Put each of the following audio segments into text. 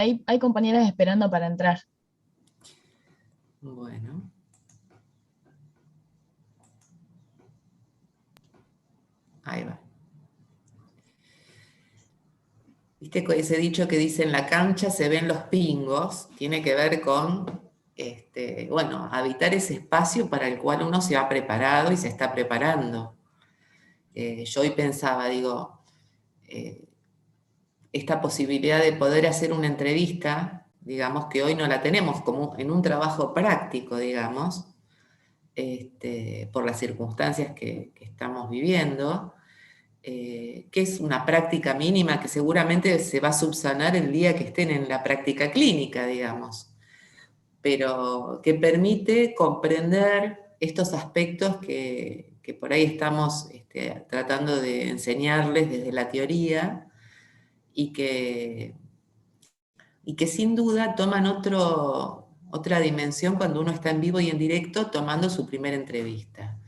hay compañeras esperando para entrar. Bueno. Ahí va. Viste con ese dicho que dice en la cancha se ven los pingos, tiene que ver con, bueno, habitar ese espacio para el cual uno se ha preparado y se está preparando. Yo hoy pensaba, digo, esta posibilidad de poder hacer una entrevista, digamos que hoy no la tenemos como en un trabajo práctico, digamos, por las circunstancias que estamos viviendo, que es una práctica mínima que seguramente se va a subsanar el día que estén en la práctica clínica, digamos, pero que permite comprender estos aspectos que por ahí estamos tratando de enseñarles desde la teoría y que sin duda toman otra dimensión cuando uno está en vivo y en directo tomando su primera entrevista,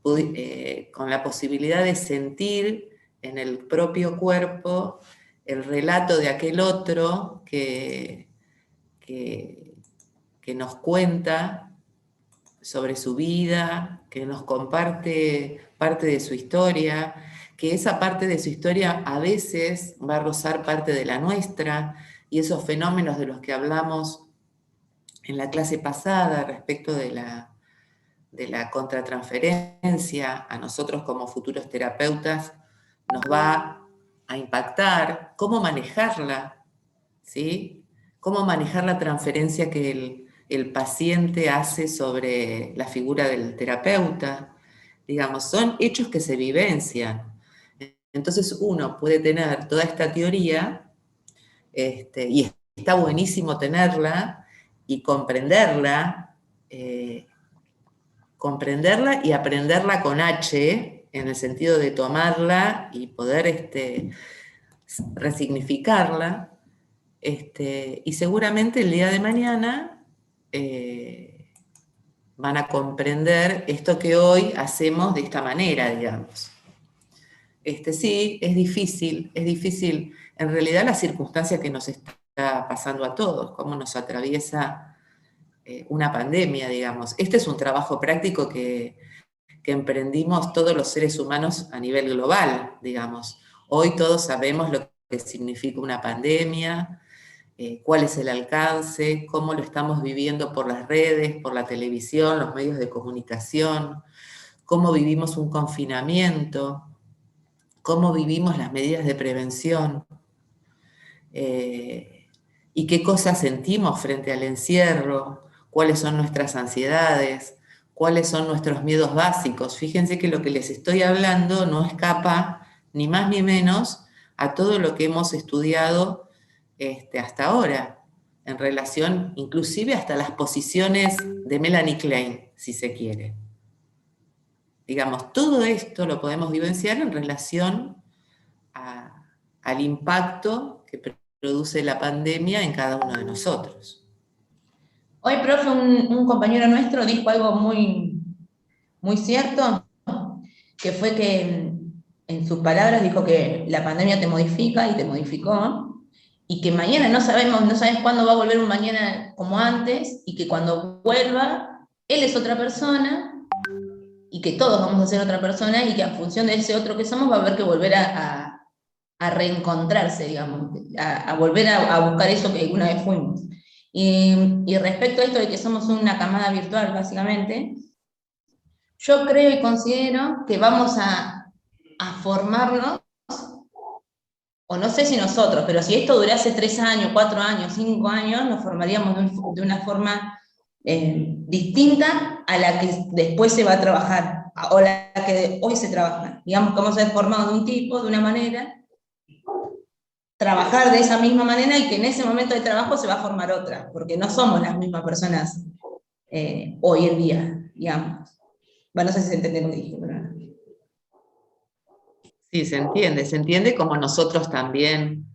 con la posibilidad de sentir en el propio cuerpo el relato de aquel otro que nos cuenta sobre su vida, que nos comparte parte de su historia, que esa parte de su historia a veces va a rozar parte de la nuestra, y esos fenómenos de los que hablamos en la clase pasada respecto de la contratransferencia a nosotros como futuros terapeutas nos va a impactar, cómo manejarla, ¿sí? Cómo manejar la transferencia que el paciente hace sobre la figura del terapeuta. Digamos, son hechos que se vivencian. Entonces uno puede tener toda esta teoría, y está buenísimo tenerla y comprenderla y aprenderla con H, en el sentido de tomarla y poder resignificarla. Y seguramente el día de mañana van a comprender esto que hoy hacemos de esta manera, digamos. Sí, es difícil. En realidad la circunstancia que nos está pasando a todos, cómo nos atraviesa una pandemia, digamos. Este es un trabajo práctico que emprendimos todos los seres humanos a nivel global, digamos. Hoy todos sabemos lo que significa una pandemia, cuál es el alcance, cómo lo estamos viviendo por las redes, por la televisión, los medios de comunicación, cómo vivimos un confinamiento, cómo vivimos las medidas de prevención, y qué cosas sentimos frente al encierro, cuáles son nuestras ansiedades, cuáles son nuestros miedos básicos. Fíjense que lo que les estoy hablando no escapa ni más ni menos a todo lo que hemos estudiado hasta ahora, en relación inclusive hasta las posiciones de Melanie Klein, si se quiere. Digamos, todo esto lo podemos vivenciar en relación al impacto que produce la pandemia en cada uno de nosotros. Hoy, profe, un compañero nuestro dijo algo muy, muy cierto, que fue que en sus palabras dijo que la pandemia te modifica y te modificó, y que mañana no sabes cuándo va a volver un mañana como antes, y que cuando vuelva, él es otra persona, y que todos vamos a ser otra persona, y que en función de ese otro que somos va a haber que volver a reencontrarse, digamos, a volver a buscar eso que alguna vez fuimos. Y respecto a esto de que somos una camada virtual, básicamente, yo creo y considero que vamos a formarnos, o no sé si nosotros, pero si esto durase 3 años, 4 años, 5 años, nos formaríamos de una forma distinta a la que después se va a trabajar, o la que hoy se trabaja. Digamos que vamos a ser formados de un tipo, de una manera, trabajar de esa misma manera, y que en ese momento de trabajo se va a formar otra, porque no somos las mismas personas hoy en día, digamos. Bueno, no sé si se entiende lo que dije, pero... Sí, se entiende como nosotros también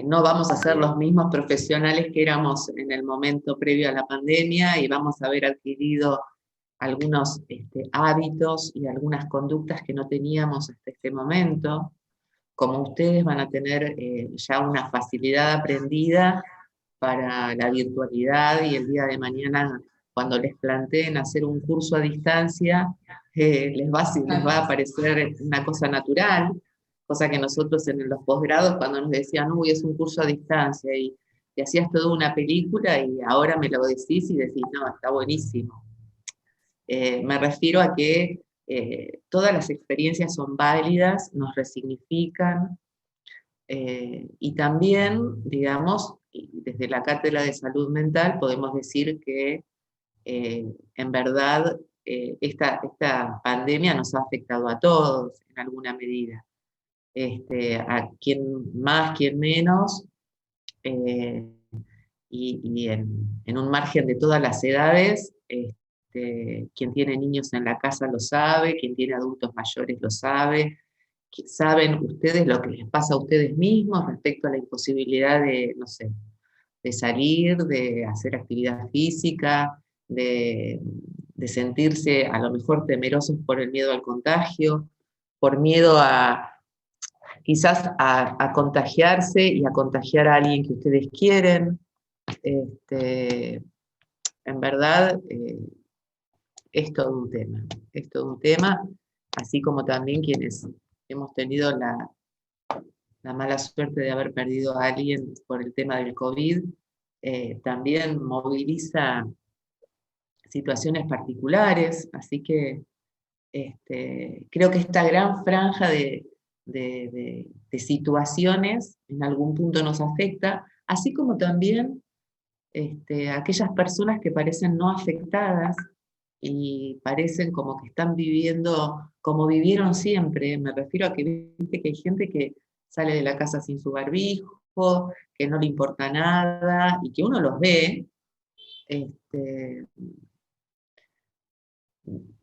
no vamos a ser los mismos profesionales que éramos en el momento previo a la pandemia, y vamos a haber adquirido algunos hábitos y algunas conductas que no teníamos hasta este momento, como ustedes van a tener ya una facilidad aprendida para la virtualidad y el día de mañana, cuando les planteen hacer un curso a distancia, les va a parecer una cosa natural, cosa que nosotros en los posgrados, cuando nos decían, uy, es un curso a distancia, y hacías toda una película y ahora me lo decís y decís, no, está buenísimo. Me refiero a que todas las experiencias son válidas, nos resignifican, y también, digamos, desde la Cátedra de Salud Mental podemos decir que en verdad esta pandemia nos ha afectado a todos en alguna medida. A quien más, quien menos, eh, y en un margen de todas las edades. Quien tiene niños en la casa lo sabe, quien tiene adultos mayores lo sabe. ¿Saben ustedes lo que les pasa a ustedes mismos respecto a la imposibilidad de, no sé, de salir, de hacer actividad física, de sentirse a lo mejor temerosos por el miedo al contagio, por miedo a quizás a contagiarse y a contagiar a alguien que ustedes quieren? Este, en verdad, es todo un tema, es todo un tema, así como también quienes hemos tenido la mala suerte de haber perdido a alguien por el tema del COVID, también moviliza situaciones particulares, así que creo que esta gran franja de situaciones en algún punto nos afecta, así como también aquellas personas que parecen no afectadas y parecen como que están viviendo como vivieron siempre. Me refiero a que, viste, que hay gente que sale de la casa sin su barbijo, que no le importa nada y que uno los ve, este,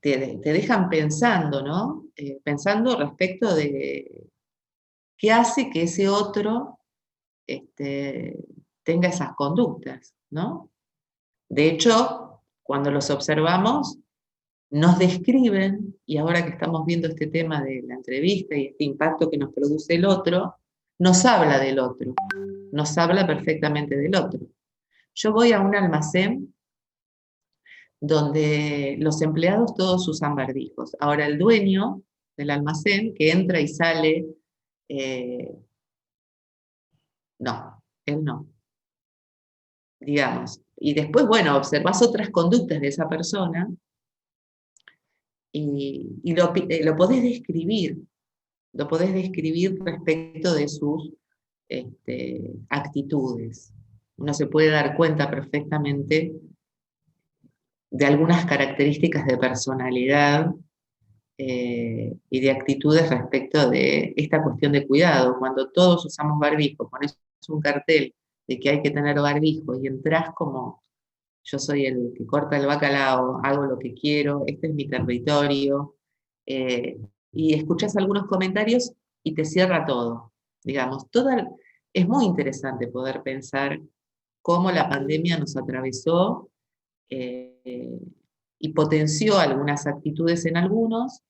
te dejan pensando, ¿no? Pensando respecto de qué hace que ese otro este, tenga esas conductas, ¿no? De hecho, cuando los observamos, nos describen, y ahora que estamos viendo este tema de la entrevista y este impacto que nos produce el otro, nos habla del otro, nos habla perfectamente del otro. Yo voy a un almacén donde los empleados todos usan barbijos. Ahora el dueño del almacén, que entra y sale, eh, no, él no, digamos. Y después, bueno, observas otras conductas de esa persona y lo podés describir respecto de sus actitudes. Uno se puede dar cuenta perfectamente de algunas características de personalidad y de actitudes respecto de esta cuestión de cuidado. Cuando todos usamos barbijo, pones un cartel de que hay que tener barbijo y entras como yo soy el que corta el bacalao, hago lo que quiero, este es mi territorio, eh, y escuchás algunos comentarios y te cierra todo. Digamos, es muy interesante poder pensar cómo la pandemia nos atravesó eh, y potenció algunas actitudes en algunos,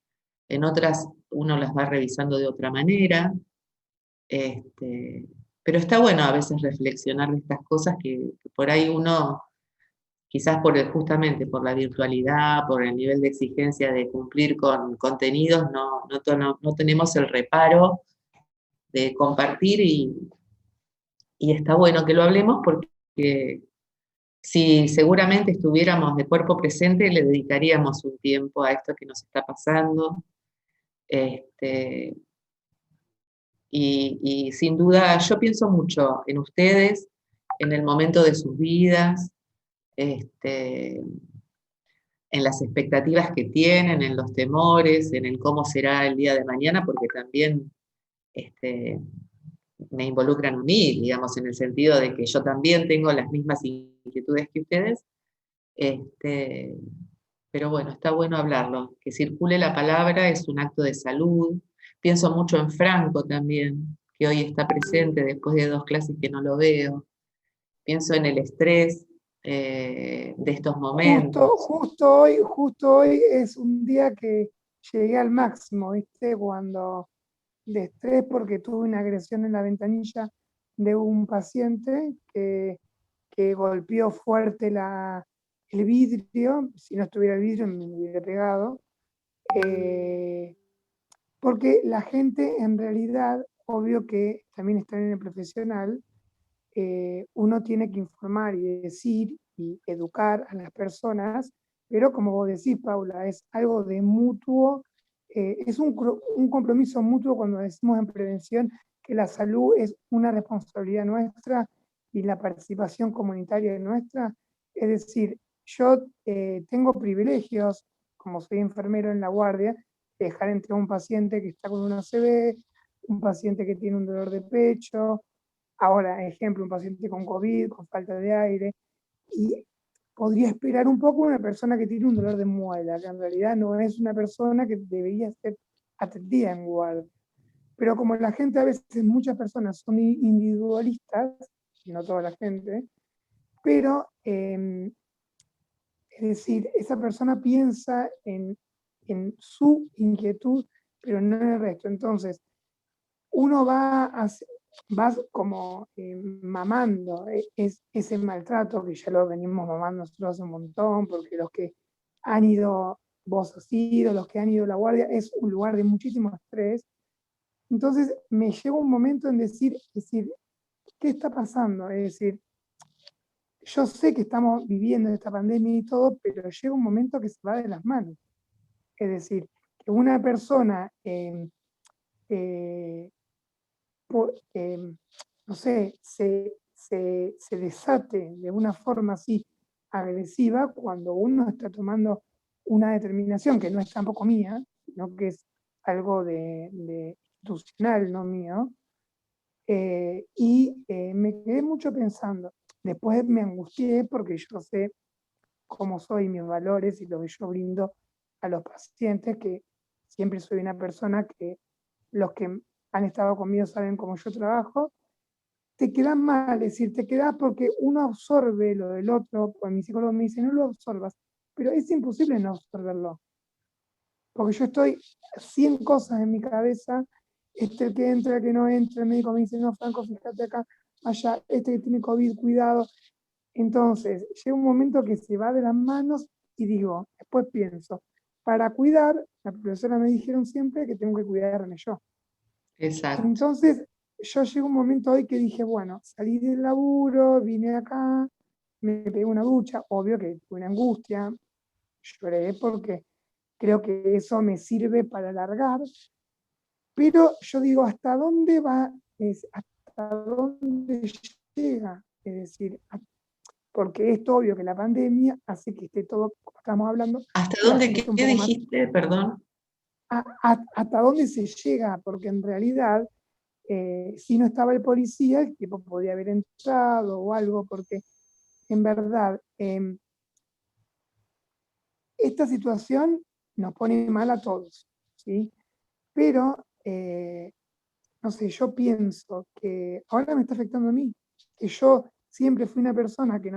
en otras uno las va revisando de otra manera, pero está bueno a veces reflexionar de estas cosas que por ahí uno, quizás justamente por la virtualidad, por el nivel de exigencia de cumplir con contenidos, no tenemos el reparo de compartir y está bueno que lo hablemos porque si seguramente estuviéramos de cuerpo presente, le dedicaríamos un tiempo a esto que nos está pasando. Este, y sin duda, yo pienso mucho en ustedes, en el momento de sus vidas, este, en las expectativas que tienen, en los temores, en el cómo será el día de mañana, porque también este, me involucran a mí, digamos, en el sentido de que yo también tengo las mismas inquietudes que ustedes. Este, pero bueno, está bueno hablarlo, que circule la palabra, es un acto de salud. Pienso mucho en Franco también, que hoy está presente después de 2 clases que no lo veo. Pienso en el estrés de estos momentos. Justo hoy es un día que llegué al máximo, ¿viste? Cuando de estrés porque tuve una agresión en la ventanilla de un paciente que que golpeó fuerte el vidrio. Si no estuviera el vidrio me hubiera pegado. Porque la gente en realidad, obvio que también está en el profesional, uno tiene que informar y decir y educar a las personas, pero como vos decís, Paula, es algo de mutuo, es un compromiso mutuo cuando decimos en prevención que la salud es una responsabilidad nuestra y la participación comunitaria es nuestra. Es decir, yo tengo privilegios, como soy enfermero en la guardia, de dejar entrar un paciente que está con una ACV, un paciente que tiene un dolor de pecho, ahora, ejemplo, un paciente con COVID, con falta de aire, y podría esperar un poco una persona que tiene un dolor de muela, que en realidad no es una persona que debería ser atendida en guardia. Pero como la gente a veces, muchas personas son individualistas, no toda la gente, pero es decir, esa persona piensa en su inquietud, pero no en el resto. Entonces, uno va como mamando ese maltrato que ya lo venimos mamando nosotros hace un montón, porque los que han ido, vos has ido, los que han ido a la guardia, es un lugar de muchísimo estrés. Entonces me llega un momento en decir, ¿qué está pasando? Es decir, yo sé que estamos viviendo esta pandemia y todo, pero llega un momento que se va de las manos. Es decir, que una persona no sé, se desate de una forma así agresiva cuando uno está tomando una determinación que no es tampoco mía, sino que es algo de institucional, no mío. Me quedé mucho pensando. Después me angustié porque yo sé cómo soy, mis valores y lo que yo brindo a los pacientes, que siempre soy una persona que los que han estado conmigo saben cómo yo trabajo. Te quedas mal, es decir, te quedas porque uno absorbe lo del otro, pues mi psicólogo me dice, no lo absorbas, pero es imposible no absorberlo, porque yo estoy 100 cosas en mi cabeza, el que entra, el que no entra, el médico me dice, no, Franco, fíjate acá, allá, este que tiene COVID, cuidado. Entonces, llega un momento que se va de las manos y digo, después pienso, para cuidar, la profesora me dijeron siempre que tengo que cuidarme yo. Exacto. Entonces, yo llego un momento hoy que dije, bueno, salí del laburo, vine acá, me pegué una ducha, obvio que tuve una angustia, lloré porque creo que eso me sirve para alargar, pero yo digo, ¿hasta dónde va? ¿Hasta dónde llega? Es decir, porque es obvio que la pandemia hace que esté todo, como estamos hablando, ¿Hasta la dónde? gente esté un ¿Qué poco más... dijiste? Perdón. ¿Hasta dónde se llega? Porque en realidad si no estaba el policía, el tipo podía haber entrado o algo, porque en verdad esta situación nos pone mal a todos, ¿sí? Pero, no sé, yo pienso que ahora me está afectando a mí, que yo siempre fui una persona que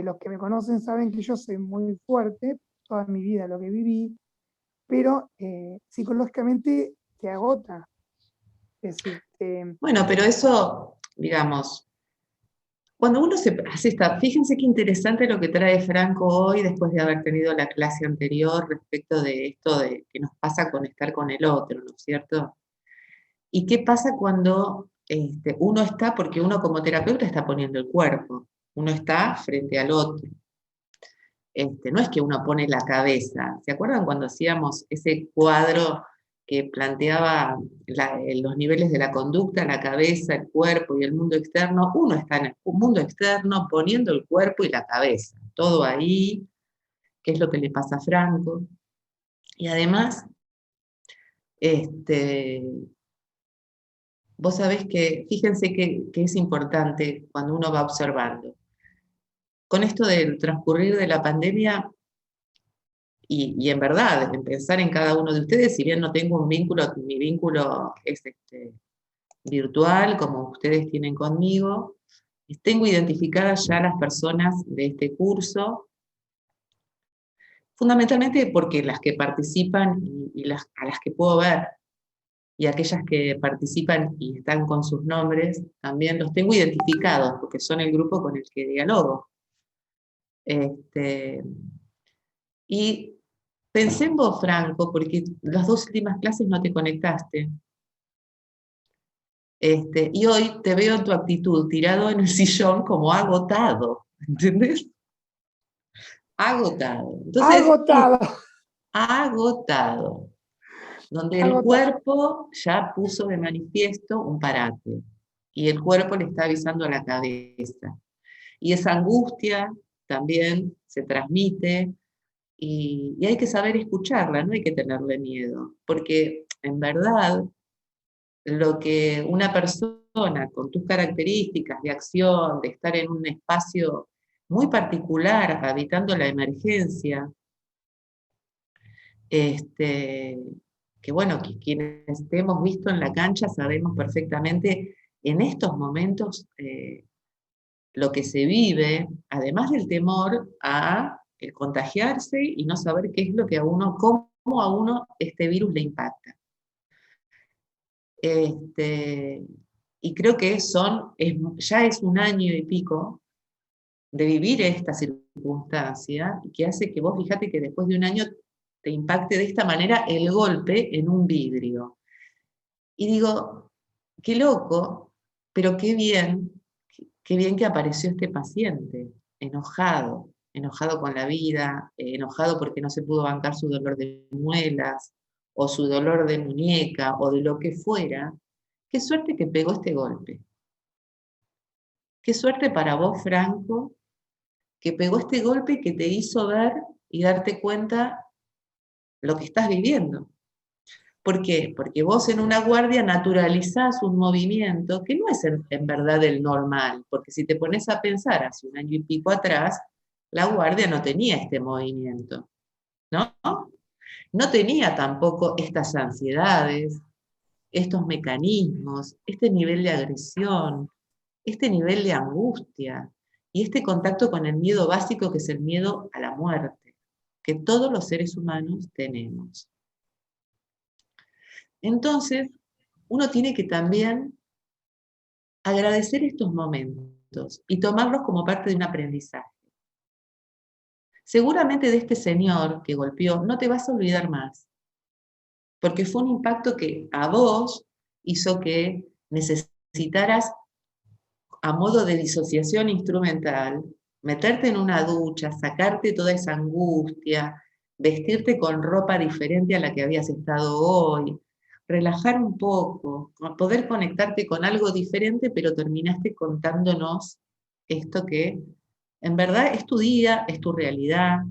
los que me conocen saben que yo soy muy fuerte, toda mi vida lo que viví, pero psicológicamente te agota. Es decir, Bueno, pero eso, digamos, cuando uno se hace fíjense qué interesante lo que trae Franco hoy después de haber tenido la clase anterior respecto de esto de que nos pasa con estar con el otro, ¿no es cierto? ¿Y qué pasa cuando uno está, porque uno como terapeuta está poniendo el cuerpo, uno está frente al otro? No es que uno pone la cabeza. ¿Se acuerdan cuando hacíamos ese cuadro que planteaba los niveles de la conducta, la cabeza, el cuerpo y el mundo externo? Uno está en el mundo externo poniendo el cuerpo y la cabeza, todo ahí, que es lo que le pasa a Franco. Y además, vos sabés que, fíjense que es importante cuando uno va observando. Con esto del transcurrir de la pandemia, y en verdad, en pensar en cada uno de ustedes, si bien no tengo un vínculo, mi vínculo es virtual, como ustedes tienen conmigo, tengo identificadas ya las personas de este curso, fundamentalmente porque las que participan y a las que puedo ver. y aquellas que participan y están con sus nombres, también los tengo identificados, porque son el grupo con el que dialogo. Y pensé en vos, Franco, porque las 2 últimas clases no te conectaste. Y hoy te veo en tu actitud, tirado en el sillón como agotado, ¿entendés? Agotado. Entonces, Agotado. agotado. Donde el Agotado. cuerpo ya puso de manifiesto un parate. Y el cuerpo le está avisando a la cabeza. Y esa angustia también se transmite y hay que saber escucharla, no hay que tenerle miedo. Porque en verdad, lo que una persona con tus características de acción, de estar en un espacio muy particular, habitando la emergencia, que bueno, que quienes te hemos visto en la cancha sabemos perfectamente en estos momentos lo que se vive, además del temor a contagiarse y no saber qué es lo que a uno, cómo a uno este virus le impacta. Y creo que ya es un año y pico de vivir esta circunstancia, que hace que vos, fíjate que después de un año te impacte de esta manera el golpe en un vidrio. Y digo, qué loco, pero qué bien que apareció este paciente, enojado con la vida, enojado porque no se pudo bancar su dolor de muelas, o su dolor de muñeca, o de lo que fuera. Qué suerte que pegó este golpe. Qué suerte para vos, Franco, que pegó este golpe que te hizo ver y darte cuenta lo que estás viviendo. ¿Por qué? Porque vos en una guardia naturalizás un movimiento que no es en verdad el normal, porque si te pones a pensar hace un año y pico atrás, la guardia no tenía este movimiento, ¿no? No tenía tampoco estas ansiedades, estos mecanismos, este nivel de agresión, este nivel de angustia y este contacto con el miedo básico que es el miedo a la muerte, que todos los seres humanos tenemos. Entonces, uno tiene que también agradecer estos momentos y tomarlos como parte de un aprendizaje. Seguramente de este señor que golpeó no te vas a olvidar más, porque fue un impacto que a vos hizo que necesitaras, a modo de disociación instrumental, meterte en una ducha, sacarte toda esa angustia, vestirte con ropa diferente a la que habías estado hoy, relajar un poco, poder conectarte con algo diferente, pero terminaste contándonos esto que en verdad es tu día, es tu realidad,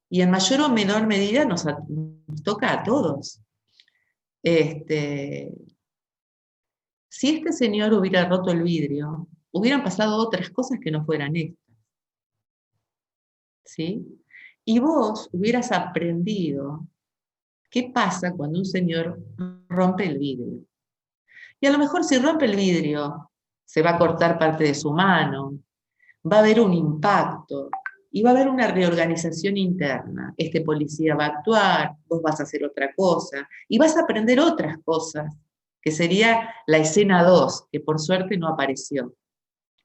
y en mayor o menor medida nos toca a todos. Si este señor hubiera roto el vidrio, hubieran pasado otras cosas que no fueran estas, ¿sí? Y vos hubieras aprendido qué pasa cuando un señor rompe el vidrio. Y a lo mejor si rompe el vidrio, se va a cortar parte de su mano, va a haber un impacto y va a haber una reorganización interna. Este policía va a actuar, vos vas a hacer otra cosa y vas a aprender otras cosas, que sería la escena 2, que por suerte no apareció.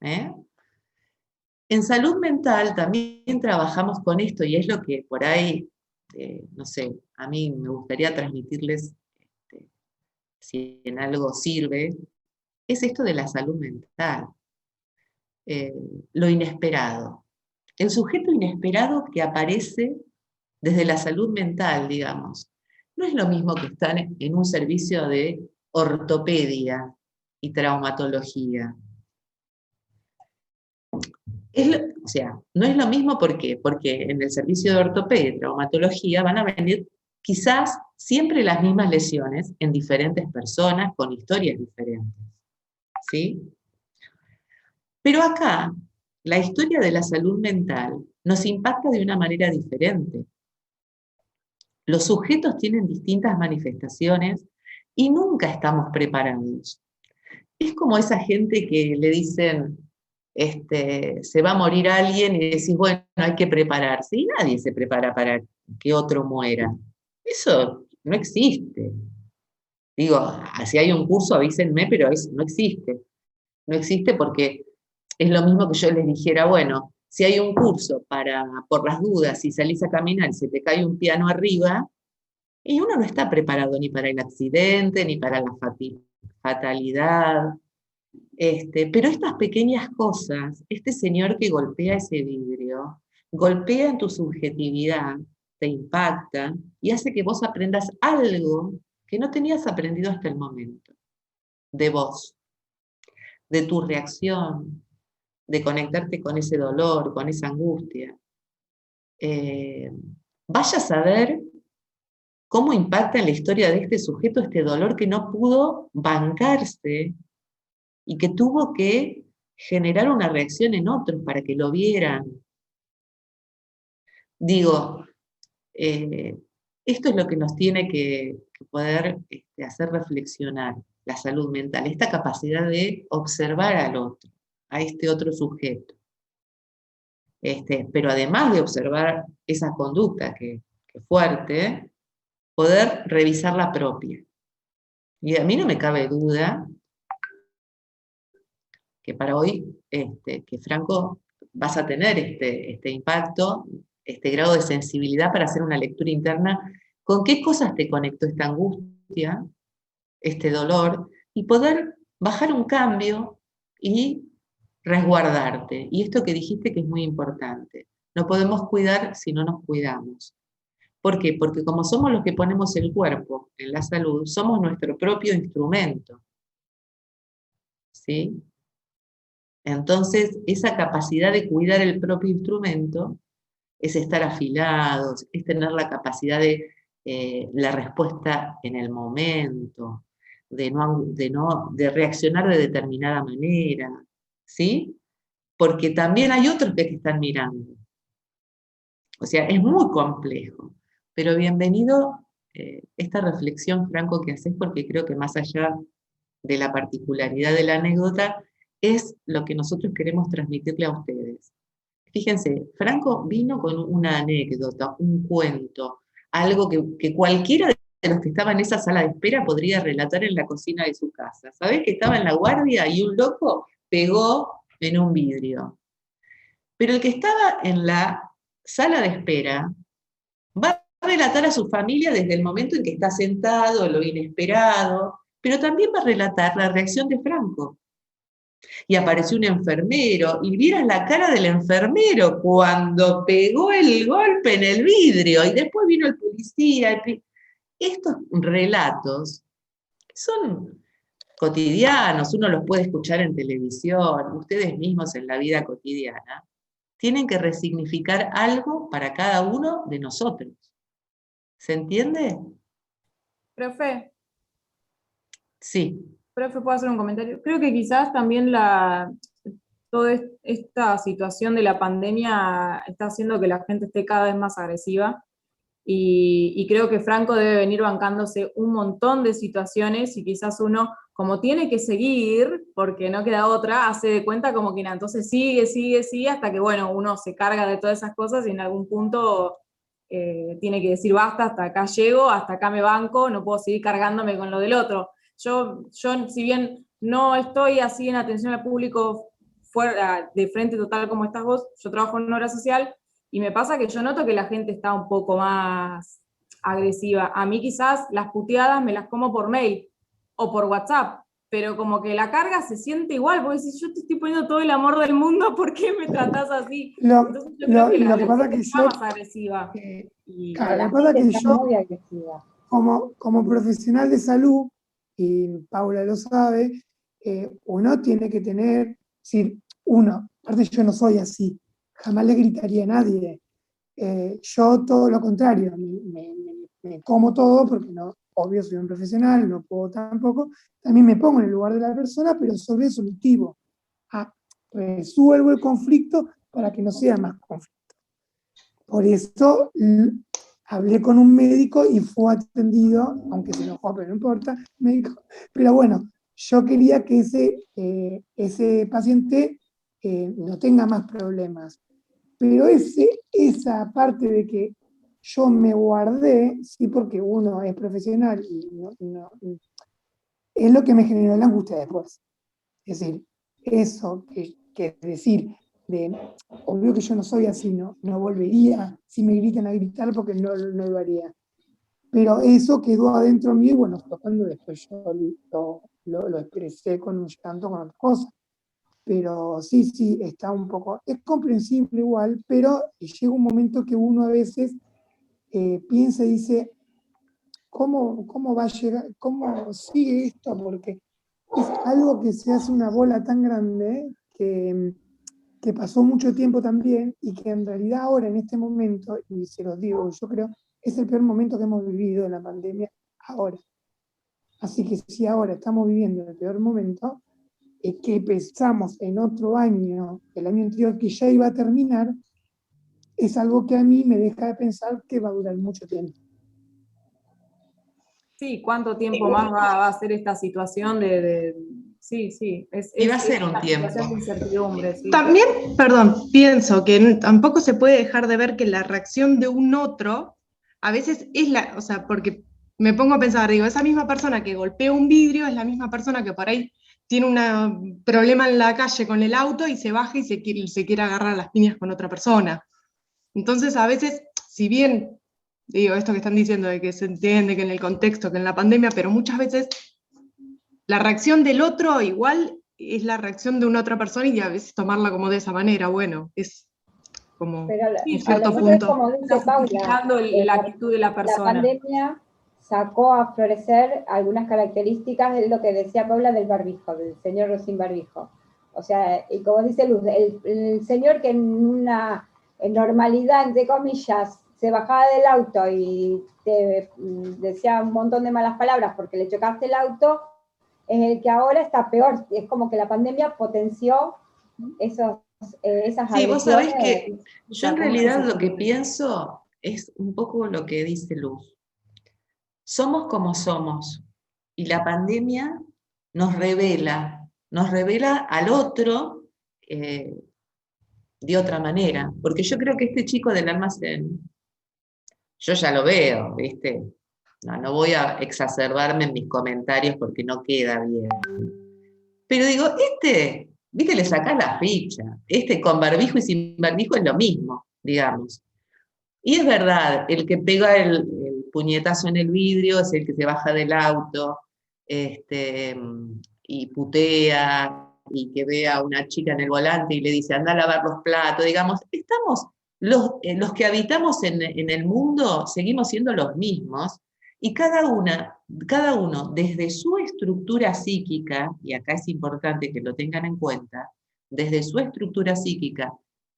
En salud mental también trabajamos con esto y es lo que por ahí, no sé, a mí me gustaría transmitirles, si en algo sirve, es esto de la salud mental. Lo inesperado. El sujeto inesperado que aparece desde la salud mental, digamos, no es lo mismo que estar en un servicio de ortopedia y traumatología. O sea, no es lo mismo, ¿por qué? Porque en el servicio de ortopedia y traumatología van a venir quizás siempre las mismas lesiones en diferentes personas con historias diferentes, ¿sí? Pero acá, la historia de la salud mental nos impacta de una manera diferente. Los sujetos tienen distintas manifestaciones y nunca estamos preparados. Es como esa gente que le dicen, se va a morir alguien y decís, bueno, hay que prepararse. Y nadie se prepara para que otro muera. Eso no existe. Digo, si hay un curso avísenme, pero no existe. No existe porque es lo mismo que yo les dijera, bueno, si hay un curso por las dudas, si salís a caminar y se te cae un piano arriba, y uno no está preparado ni para el accidente, ni para la fatalidad. Pero estas pequeñas cosas, este señor que golpea ese vidrio, golpea en tu subjetividad, te impacta y hace que vos aprendas algo que no tenías aprendido hasta el momento, de vos, de tu reacción, de conectarte con ese dolor, con esa angustia. Vaya a saber cómo impacta en la historia de este sujeto este dolor que no pudo bancarse y que tuvo que generar una reacción en otros para que lo vieran. Digo, esto es lo que nos tiene que poder hacer reflexionar, la salud mental, esta capacidad de observar al otro, a este otro sujeto. Pero además de observar esa conducta que es fuerte, poder revisar la propia. Y a mí no me cabe duda que para hoy, que Franco, vas a tener este impacto, este grado de sensibilidad para hacer una lectura interna, con qué cosas te conectó esta angustia, este dolor, y poder bajar un cambio y resguardarte. Y esto que dijiste que es muy importante. No podemos cuidar si no nos cuidamos. ¿Por qué? Porque como somos los que ponemos el cuerpo en la salud, somos nuestro propio instrumento. ¿Sí? Entonces, esa capacidad de cuidar el propio instrumento es estar afilados, es tener la capacidad de la respuesta en el momento, de reaccionar de determinada manera, ¿sí? Porque también hay otros que te están mirando. O sea, es muy complejo, pero bienvenido esta reflexión, Franco, que haces, porque creo que más allá de la particularidad de la anécdota, es lo que nosotros queremos transmitirle a ustedes. Fíjense, Franco vino con una anécdota, un cuento, algo que cualquiera de los que estaba en esa sala de espera podría relatar en la cocina de su casa. ¿Sabés que estaba en la guardia y un loco pegó en un vidrio? Pero el que estaba en la sala de espera va a relatar a su familia desde el momento en que está sentado, lo inesperado, pero también va a relatar la reacción de Franco. Y apareció un enfermero, y vieras la cara del enfermero cuando pegó el golpe en el vidrio, y después vino el policía. Estos relatos son cotidianos, uno los puede escuchar en televisión, ustedes mismos en la vida cotidiana, tienen que resignificar algo para cada uno de nosotros. ¿Se entiende? Profe, Sí. profe, ¿puedo hacer un comentario? Creo que quizás también toda esta situación de la pandemia está haciendo que la gente esté cada vez más agresiva y creo que Franco debe venir bancándose un montón de situaciones y quizás uno, como tiene que seguir, porque no queda otra, hace de cuenta como que nada, entonces sigue, hasta que bueno, uno se carga de todas esas cosas y en algún punto tiene que decir basta, hasta acá llego, hasta acá me banco, no puedo seguir cargándome con lo del otro. Yo si bien no estoy así en atención al público fuera de frente total como estás vos, yo trabajo en obra social y me pasa que yo noto que la gente está un poco más agresiva. A mí quizás las puteadas me las como por mail o por WhatsApp, pero como que la carga se siente igual, porque si yo te estoy poniendo todo el amor del mundo, ¿por qué me tratás así? Entonces yo creo que lo que pasa gente que está yo, más agresiva. claro, lo que pasa que yo, como profesional de salud, y Paula lo sabe, uno tiene que tener, es decir, aparte yo no soy así, jamás le gritaría a nadie. Yo todo lo contrario, me como todo porque no, obvio soy un profesional, no puedo tampoco, también me pongo en el lugar de la persona, pero soy resolutivo. Resuelvo el conflicto para que no sea más conflicto. Por eso hablé con un médico y fue atendido, aunque se enojó, pero no importa, médico. Pero bueno, yo quería que ese paciente no tenga más problemas. Pero esa parte de que yo me guardé, sí, porque uno es profesional y es lo que me generó la angustia después. Es decir, eso que decir, obvio que yo no soy así, no volvería, si me gritan a gritar porque no lo haría. Pero eso quedó adentro mío y bueno, fue cuando después yo lo expresé con un llanto, con otras cosas. Pero sí, está un poco, es comprensible igual, pero llega un momento que uno a veces piensa y dice, ¿cómo va a llegar, cómo sigue esto? Porque es algo que se hace una bola tan grande que pasó mucho tiempo también y que en realidad ahora, en este momento, y se los digo, yo creo, es el peor momento que hemos vivido en la pandemia ahora. Así que si ahora estamos viviendo el peor momento, que pensamos en otro año, el año anterior que ya iba a terminar, es algo que a mí me deja de pensar que va a durar mucho tiempo. Sí, ¿cuánto tiempo más va a ser esta situación sí, y va a ser un tiempo. Situación de incertidumbre, sí. También, perdón, pienso que tampoco se puede dejar de ver que la reacción de un otro, a veces es o sea, porque me pongo a pensar, digo, esa misma persona que golpea un vidrio es la misma persona que por ahí tiene un problema en la calle con el auto y se baja y se quiere agarrar a las piñas con otra persona. Entonces, a veces, si bien, digo, esto que están diciendo de que se entiende que en el contexto, que en la pandemia, pero muchas veces la reacción del otro igual es la reacción de una otra persona y a veces tomarla como de esa manera, bueno, es como Sí, cierto a lo mejor punto. es como dice está Paula, justificando la actitud de la la persona. pandemia sacó a florecer algunas características de lo que decía Paula del barbijo, del señor sin barbijo. O sea, y como dice Luz, el señor que en una normalidad, entre comillas, se bajaba del auto y te decía un montón de malas palabras porque le chocaste el auto, es el que ahora está peor. Es como que la pandemia potenció esas Sí, vos sabés agresiones. que yo en realidad lo que pienso es un poco lo que dice Luz. Somos como somos y la pandemia nos revela al otro de otra manera, porque yo creo que este chico del almacén, yo ya lo veo, ¿viste? No voy a exacerbarme en mis comentarios porque no queda bien. Pero digo, ¿viste? Le sacás la ficha. Con barbijo y sin barbijo es lo mismo, digamos. Y es verdad, el que pega el puñetazo en el vidrio es el que se baja del auto y putea y que ve a una chica en el volante y le dice, anda a lavar los platos, digamos, los que habitamos en el mundo seguimos siendo los mismos y cada uno desde su estructura psíquica, y acá es importante que lo tengan en cuenta, desde su estructura psíquica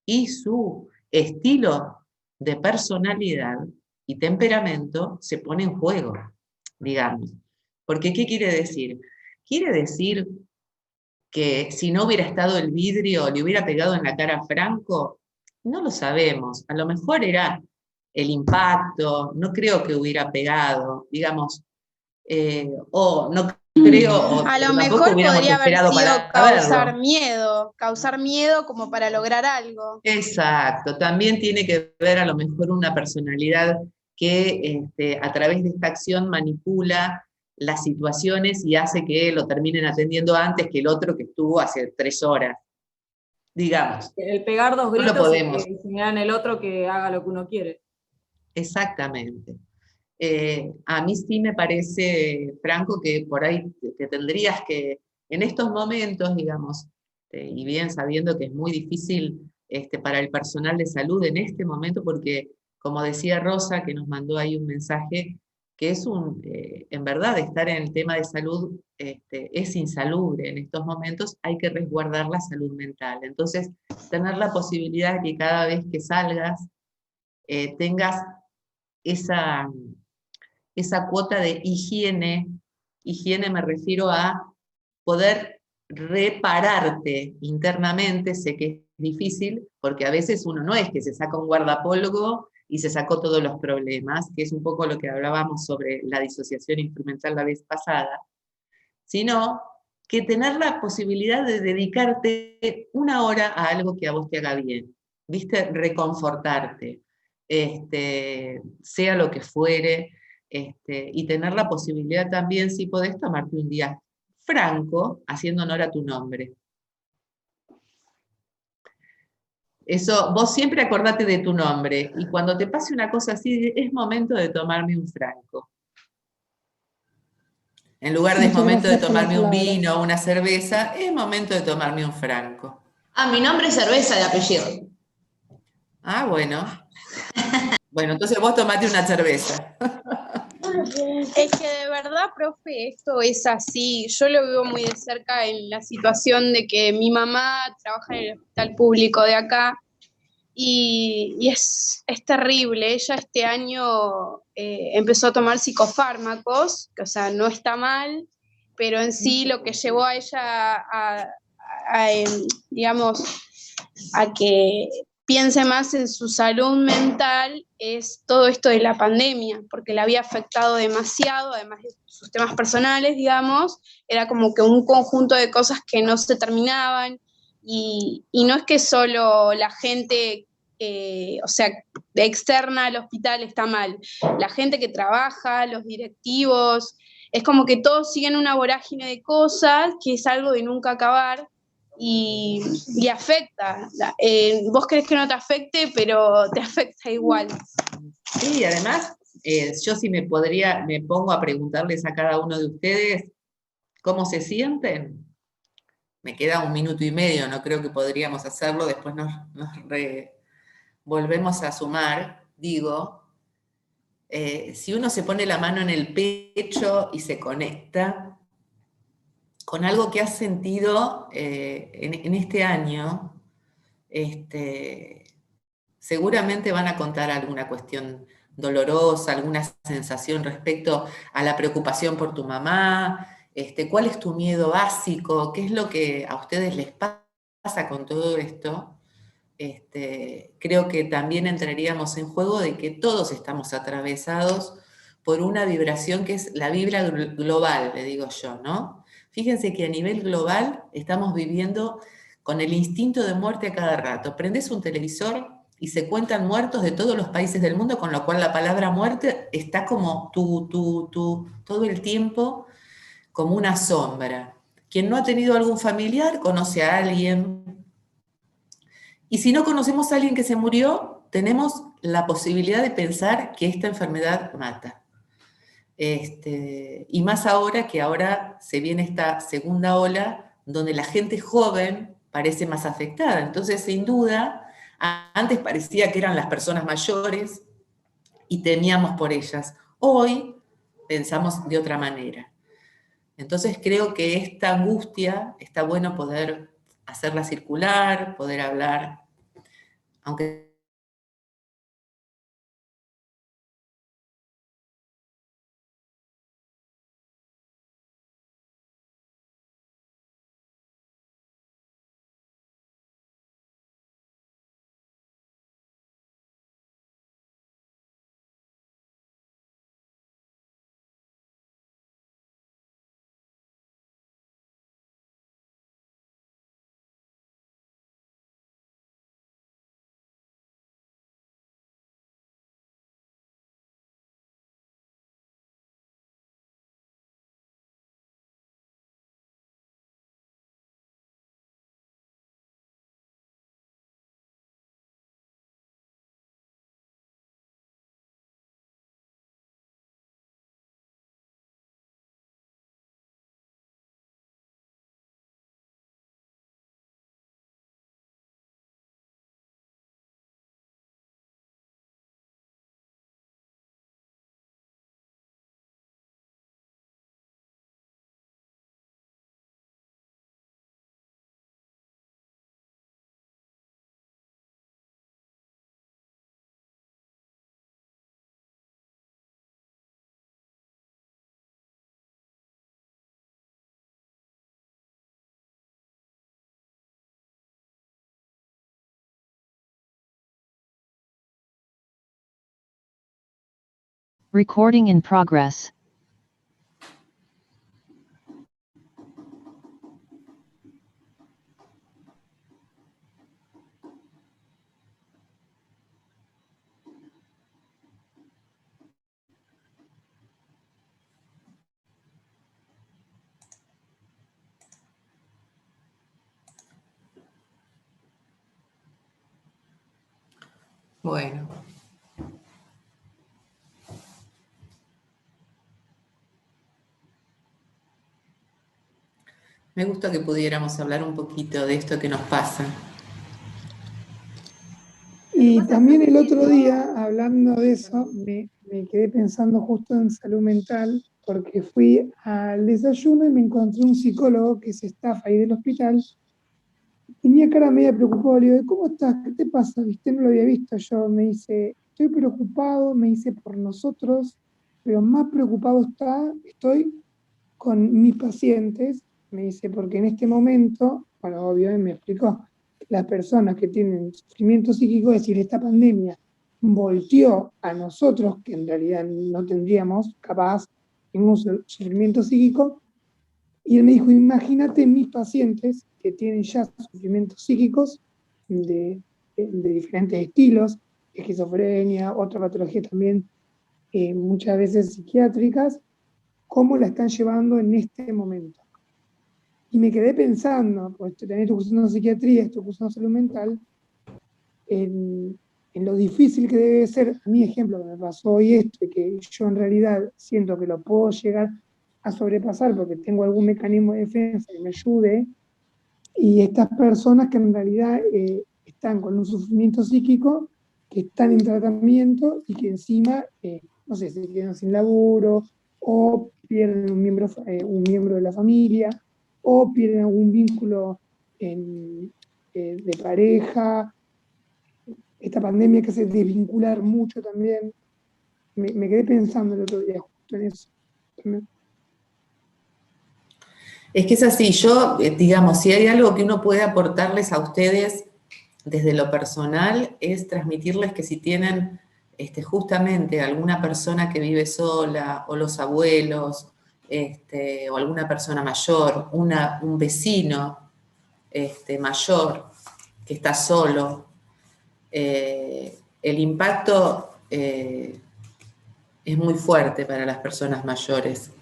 y su estilo de personalidad y temperamento se pone en juego, digamos. Porque, ¿qué quiere decir? Quiere decir que si no hubiera estado el vidrio, le hubiera pegado en la cara a Franco, no lo sabemos. A lo mejor era el impacto, no creo que hubiera pegado, digamos, o no creo, o A lo tampoco mejor hubiéramos podría haber esperado sido para verlo. causar miedo como para lograr algo. Exacto, también tiene que ver a lo mejor una personalidad que a través de esta acción manipula las situaciones y hace que lo terminen atendiendo antes que el otro que estuvo hace 3 horas, digamos. El pegar dos No lo gritos podemos. y señalar en el otro que haga lo que uno quiere. Exactamente. A mí sí me parece, Franco, que por ahí te tendrías que, en estos momentos, digamos, y bien sabiendo que es muy difícil para el personal de salud en este momento, porque, como decía Rosa, que nos mandó ahí un mensaje, que es en verdad, estar en el tema de salud es insalubre en estos momentos, hay que resguardar la salud mental. Entonces, tener la posibilidad de que cada vez que salgas, tengas esa cuota de higiene me refiero a poder repararte internamente, sé que es difícil, porque a veces uno no es que se saca un guardapolvo y se sacó todos los problemas, que es un poco lo que hablábamos sobre la disociación instrumental la vez pasada, sino que tener la posibilidad de dedicarte 1 hora a algo que a vos te haga bien, ¿viste? Reconfortarte, sea lo que fuere, y tener la posibilidad también, si podés, tomarte un día Franco, haciendo honor a tu nombre. Eso, vos siempre acordate de tu nombre, y cuando te pase una cosa así, es momento de tomarme un Franco. En lugar de es Muchas momento de gracias por las tomarme un palabras. vino o una cerveza, es momento de tomarme un Franco. Ah, mi nombre es cerveza de apellido. Ah, bueno. Bueno, entonces vos tomate una cerveza. Es que de verdad, profe, esto es así. Yo lo vivo muy de cerca en la situación de que mi mamá trabaja en el hospital público de acá y es terrible. Ella este año empezó a tomar psicofármacos, que o sea, no está mal, pero en sí lo que llevó a ella digamos, a que piense más en su salud mental es todo esto de la pandemia, porque la había afectado demasiado, además de sus temas personales, digamos, era como que un conjunto de cosas que no se terminaban, y no es que solo la gente, o sea, de externa al hospital está mal, la gente que trabaja, los directivos, es como que todos siguen una vorágine de cosas que es algo de nunca acabar, y afecta. Vos crees que no te afecte, pero te afecta igual. Sí, además, yo sí me pongo a preguntarles a cada uno de ustedes cómo se sienten. Me queda 1 minuto y medio, no creo que podríamos hacerlo, después nos volvemos a sumar. Digo, si uno se pone la mano en el pecho y se conecta con algo que has sentido en este año, seguramente van a contar alguna cuestión dolorosa, alguna sensación respecto a la preocupación por tu mamá, cuál es tu miedo básico, qué es lo que a ustedes les pasa con todo esto. Creo que también entraríamos en juego de que todos estamos atravesados por una vibración que es la vibra global, le digo yo, ¿no? Fíjense que a nivel global estamos viviendo con el instinto de muerte a cada rato. Prendes un televisor y se cuentan muertos de todos los países del mundo, con lo cual la palabra muerte está como todo el tiempo como una sombra. Quien no ha tenido algún familiar conoce a alguien. Y si no conocemos a alguien que se murió, tenemos la posibilidad de pensar que esta enfermedad mata. Y más ahora que ahora se viene esta segunda ola donde la gente joven parece más afectada. Entonces, sin duda, antes parecía que eran las personas mayores y temíamos por ellas. Hoy pensamos de otra manera. Entonces creo que esta angustia está bueno poder hacerla circular, poder hablar, aunque Recording in progress. Bueno. Me gusta que pudiéramos hablar un poquito de esto que nos pasa. Y también el otro día, hablando de eso, me quedé pensando justo en salud mental, porque fui al desayuno y me encontré un psicólogo que se estafa ahí del hospital. Tenía cara media preocupado, le digo, ¿cómo estás? ¿Qué te pasa? ¿Viste? No lo había visto yo. Me dice, estoy preocupado, me dice, por nosotros, pero más preocupado estoy con mis pacientes, me dice, porque en este momento, bueno, obvio, me explicó, las personas que tienen sufrimiento psíquico, es decir, esta pandemia volteó a nosotros, que en realidad no tendríamos capaz ningún sufrimiento psíquico, y él me dijo, imagínate mis pacientes que tienen ya sufrimientos psíquicos de diferentes estilos, esquizofrenia, otra patología también, muchas veces psiquiátricas, cómo la están llevando en este momento. Y me quedé pensando, pues también estoy cursando psiquiatría, estoy cursando salud mental, en lo difícil que debe ser, a mi ejemplo, que me pasó hoy esto, y que yo en realidad siento que lo puedo llegar a sobrepasar porque tengo algún mecanismo de defensa que me ayude, y estas personas que en realidad están con un sufrimiento psíquico, que están en tratamiento y que encima, no sé, se quedan sin laburo, o pierden un miembro de la familia, o pierden algún vínculo de pareja. Esta pandemia que hace desvincular mucho también. Me quedé pensando el otro día justo en eso también. Es que es así, yo, digamos, si hay algo que uno puede aportarles a ustedes desde lo personal, es transmitirles que si tienen justamente alguna persona que vive sola, o los abuelos, o alguna persona mayor, un vecino mayor que está solo, el impacto es muy fuerte para las personas mayores.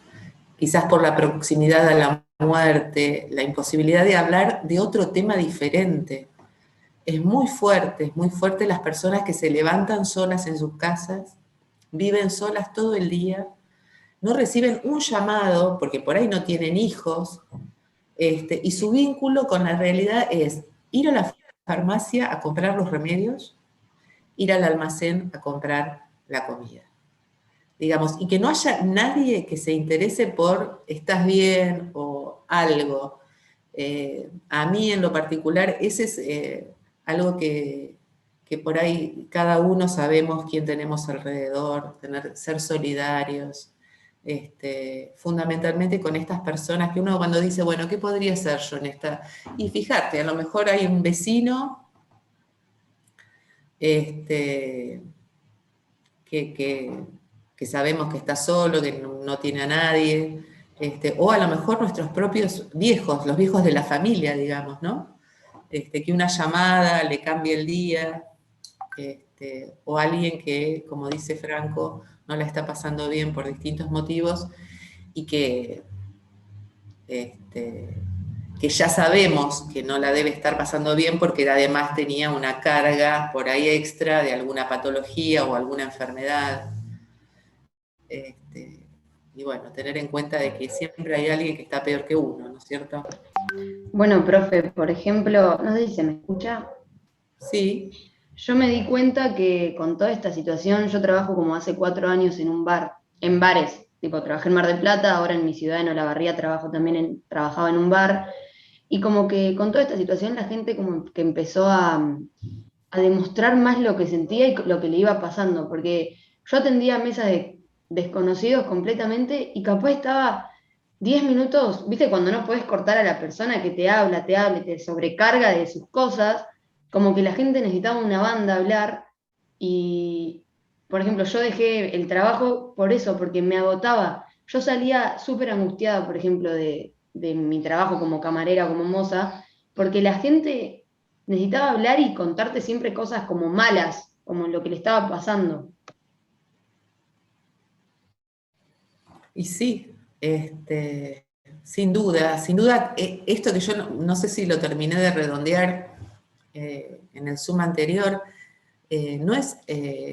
Quizás por la proximidad a la muerte, la imposibilidad de hablar de otro tema diferente. Es muy fuerte las personas que se levantan solas en sus casas, viven solas todo el día, no reciben un llamado, porque por ahí no tienen hijos, y su vínculo con la realidad es ir a la farmacia a comprar los remedios, ir al almacén a comprar la comida. Digamos, y que no haya nadie que se interese por ¿estás bien? O algo. A mí en lo particular, ese es algo que por ahí cada uno sabemos quién tenemos alrededor, ser solidarios, fundamentalmente con estas personas que uno cuando dice, bueno, ¿qué podría hacer yo en esta? Y fíjate, a lo mejor hay un vecino que sabemos que está solo, que no tiene a nadie, o a lo mejor nuestros propios viejos, los viejos de la familia, digamos, ¿no? Que una llamada le cambie el día, o alguien que, como dice Franco, no la está pasando bien por distintos motivos y que ya sabemos que no la debe estar pasando bien porque además tenía una carga por ahí extra de alguna patología o alguna enfermedad. Y bueno, tener en cuenta de que siempre hay alguien que está peor que uno, ¿no es cierto? Bueno, profe, por ejemplo, no sé si se me escucha. Sí. Yo me di cuenta que con toda esta situación, yo trabajo como hace 4 años en un bar, en bares, tipo trabajé en Mar del Plata, ahora en mi ciudad, en Olavarría, trabajaba en un bar, y como que con toda esta situación la gente como que empezó a demostrar más lo que sentía y lo que le iba pasando, porque yo atendía mesas de desconocidos completamente y capaz estaba 10 minutos, viste, cuando no puedes cortar a la persona que te habla, te sobrecarga de sus cosas, como que la gente necesitaba una banda a hablar y, por ejemplo, yo dejé el trabajo por eso, porque me agotaba. Yo salía súper angustiada, por ejemplo, de mi trabajo como camarera, como moza, porque la gente necesitaba hablar y contarte siempre cosas como malas, como lo que le estaba pasando. Y sí, sin duda, esto que yo no sé si lo terminé de redondear en el Zoom anterior, no es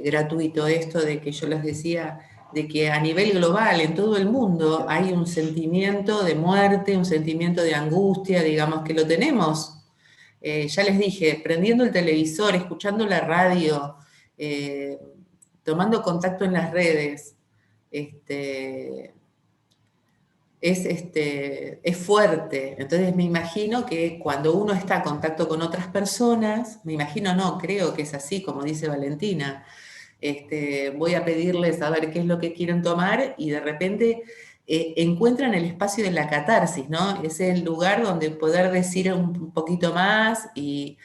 gratuito esto de que yo les decía, de que a nivel global, en todo el mundo, hay un sentimiento de muerte, un sentimiento de angustia, digamos que lo tenemos. Ya les dije, prendiendo el televisor, escuchando la radio, tomando contacto en las redes, es fuerte. Entonces me imagino que cuando uno está en contacto con otras personas, me imagino no, creo que es así, como dice Valentina, voy a pedirles a ver qué es lo que quieren tomar y de repente encuentran el espacio de la catarsis, ¿no? Es el lugar donde poder decir un poquito más y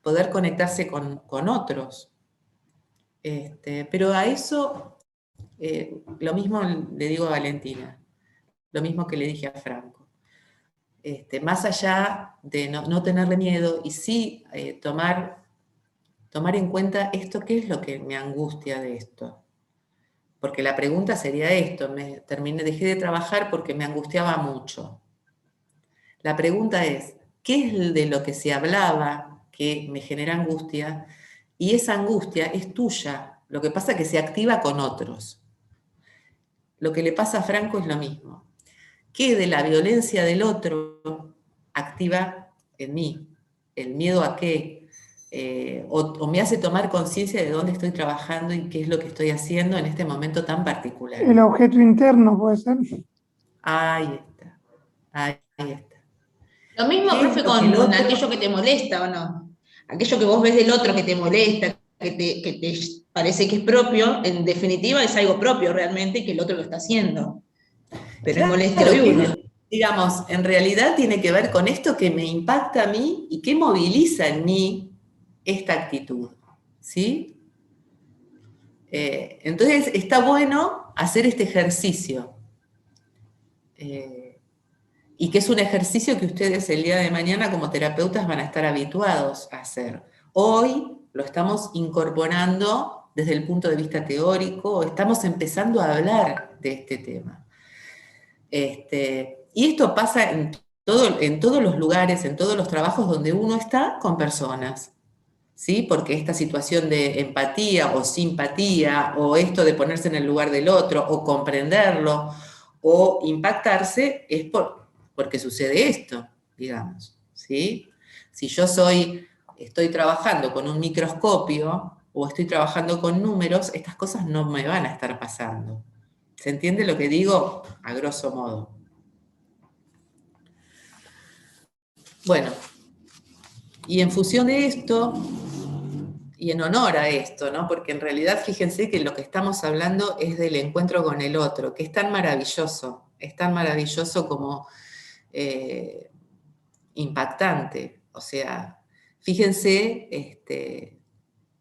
poder conectarse con otros. Pero a eso, lo mismo le digo a Valentina, lo mismo que le dije a Franco. Más allá de no tenerle miedo y sí tomar en cuenta esto, ¿qué es lo que me angustia de esto? Porque la pregunta sería esto, dejé de trabajar porque me angustiaba mucho. La pregunta es, ¿qué es de lo que se hablaba que me genera angustia? Y esa angustia es tuya, lo que pasa es que se activa con otros. Lo que le pasa a Franco es lo mismo. ¿Qué de la violencia del otro activa en mí? ¿El miedo a qué? O me hace tomar conciencia de dónde estoy trabajando y qué es lo que estoy haciendo en este momento tan particular. El objeto interno puede ser. Ahí está, ahí está. Lo mismo, profe, con aquello que te molesta, ¿o no? Aquello que vos ves del otro que te molesta, que te parece que es propio, en definitiva es algo propio realmente que el otro lo está haciendo. Pero es molesto de uno. Digamos, en realidad tiene que ver con esto que me impacta a mí y que moviliza en mí esta actitud, ¿sí? Entonces está bueno hacer este ejercicio. Y que es un ejercicio que ustedes el día de mañana como terapeutas van a estar habituados a hacer. Hoy lo estamos incorporando desde el punto de vista teórico, estamos empezando a hablar de este tema. Y esto pasa en todos los lugares, en todos los trabajos donde uno está con personas, ¿sí? Porque esta situación de empatía o simpatía, o esto de ponerse en el lugar del otro, o comprenderlo, o impactarse, es porque sucede esto, digamos, ¿sí? Si yo estoy trabajando con un microscopio, o estoy trabajando con números, estas cosas no me van a estar pasando. ¿Se entiende lo que digo? A grosso modo. Bueno, y en función de esto, y en honor a esto, ¿no? Porque en realidad fíjense que lo que estamos hablando es del encuentro con el otro, que es tan maravilloso como impactante. O sea, fíjense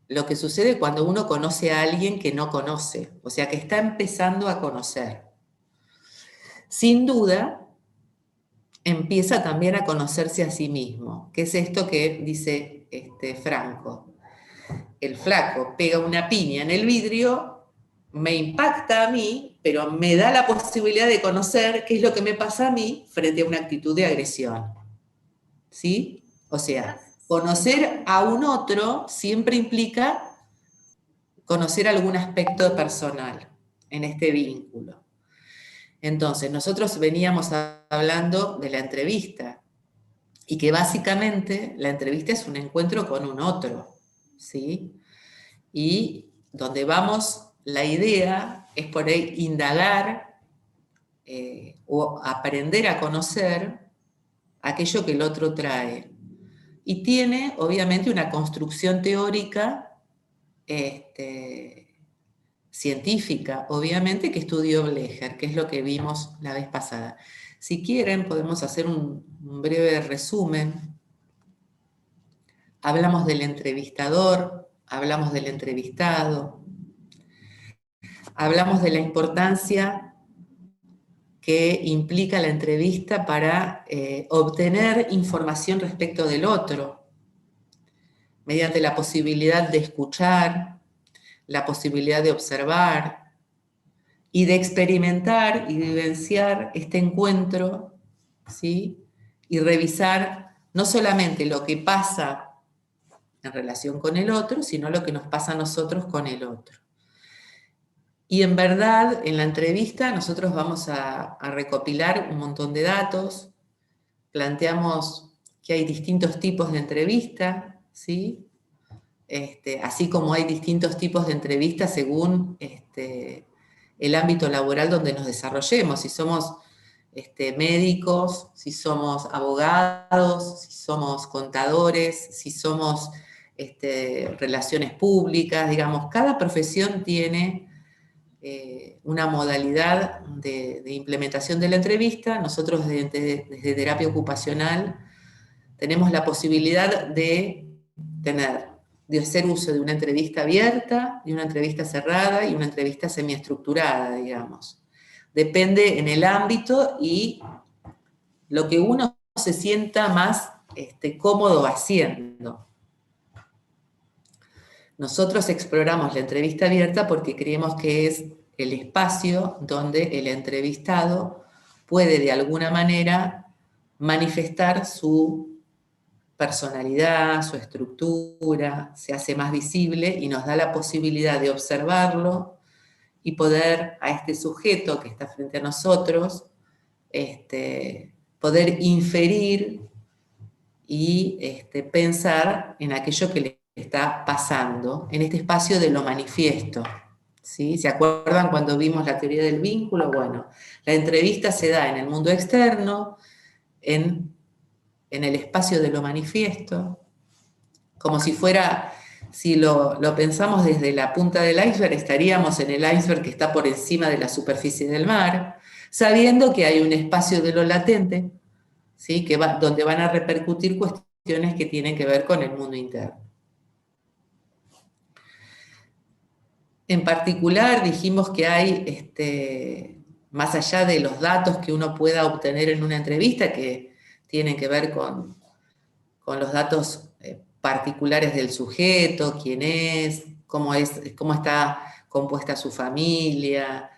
lo que sucede cuando uno conoce a alguien que no conoce, o sea, que está empezando a conocer. Sin duda, empieza también a conocerse a sí mismo, que es esto que dice Franco. El flaco pega una piña en el vidrio, me impacta a mí, pero me da la posibilidad de conocer qué es lo que me pasa a mí frente a una actitud de agresión. ¿Sí? O sea, conocer a un otro siempre implica conocer algún aspecto personal en este vínculo. Entonces, nosotros veníamos hablando de la entrevista, y que básicamente la entrevista es un encuentro con un otro, ¿sí? Y donde la idea es por ahí indagar o aprender a conocer aquello que el otro trae. Y tiene, obviamente, una construcción teórica científica, obviamente, que estudió Blecher, que es lo que vimos la vez pasada. Si quieren, podemos hacer un breve resumen. Hablamos del entrevistador, hablamos del entrevistado, hablamos de la importancia que implica la entrevista para obtener información respecto del otro, mediante la posibilidad de escuchar, la posibilidad de observar y de experimentar y vivenciar este encuentro, ¿sí? Y revisar no solamente lo que pasa en relación con el otro, sino lo que nos pasa a nosotros con el otro. Y en verdad, en la entrevista nosotros vamos a recopilar un montón de datos, planteamos que hay distintos tipos de entrevista, ¿sí? Así como hay distintos tipos de entrevistas según el ámbito laboral donde nos desarrollemos, si somos médicos, si somos abogados, si somos contadores, si somos relaciones públicas, digamos, cada profesión tiene una modalidad de implementación de la entrevista. Nosotros desde terapia ocupacional tenemos la posibilidad de hacer uso de una entrevista abierta, de una entrevista cerrada y una entrevista semiestructurada, digamos. Depende en el ámbito y lo que uno se sienta más cómodo haciendo. Nosotros exploramos la entrevista abierta porque creemos que es el espacio donde el entrevistado puede de alguna manera manifestar su personalidad, su estructura, se hace más visible y nos da la posibilidad de observarlo y poder a este sujeto que está frente a nosotros, poder inferir y pensar en aquello que le está pasando en este espacio de lo manifiesto. ¿Sí? ¿Se acuerdan cuando vimos la teoría del vínculo? Bueno, la entrevista se da en el mundo externo, en el espacio de lo manifiesto, como si fuera, si lo pensamos desde la punta del iceberg, estaríamos en el iceberg que está por encima de la superficie del mar, sabiendo que hay un espacio de lo latente, ¿sí? Donde van a repercutir cuestiones que tienen que ver con el mundo interno. En particular, dijimos que hay, más allá de los datos que uno pueda obtener en una entrevista, que tienen que ver con los datos particulares del sujeto, quién es, cómo está compuesta su familia,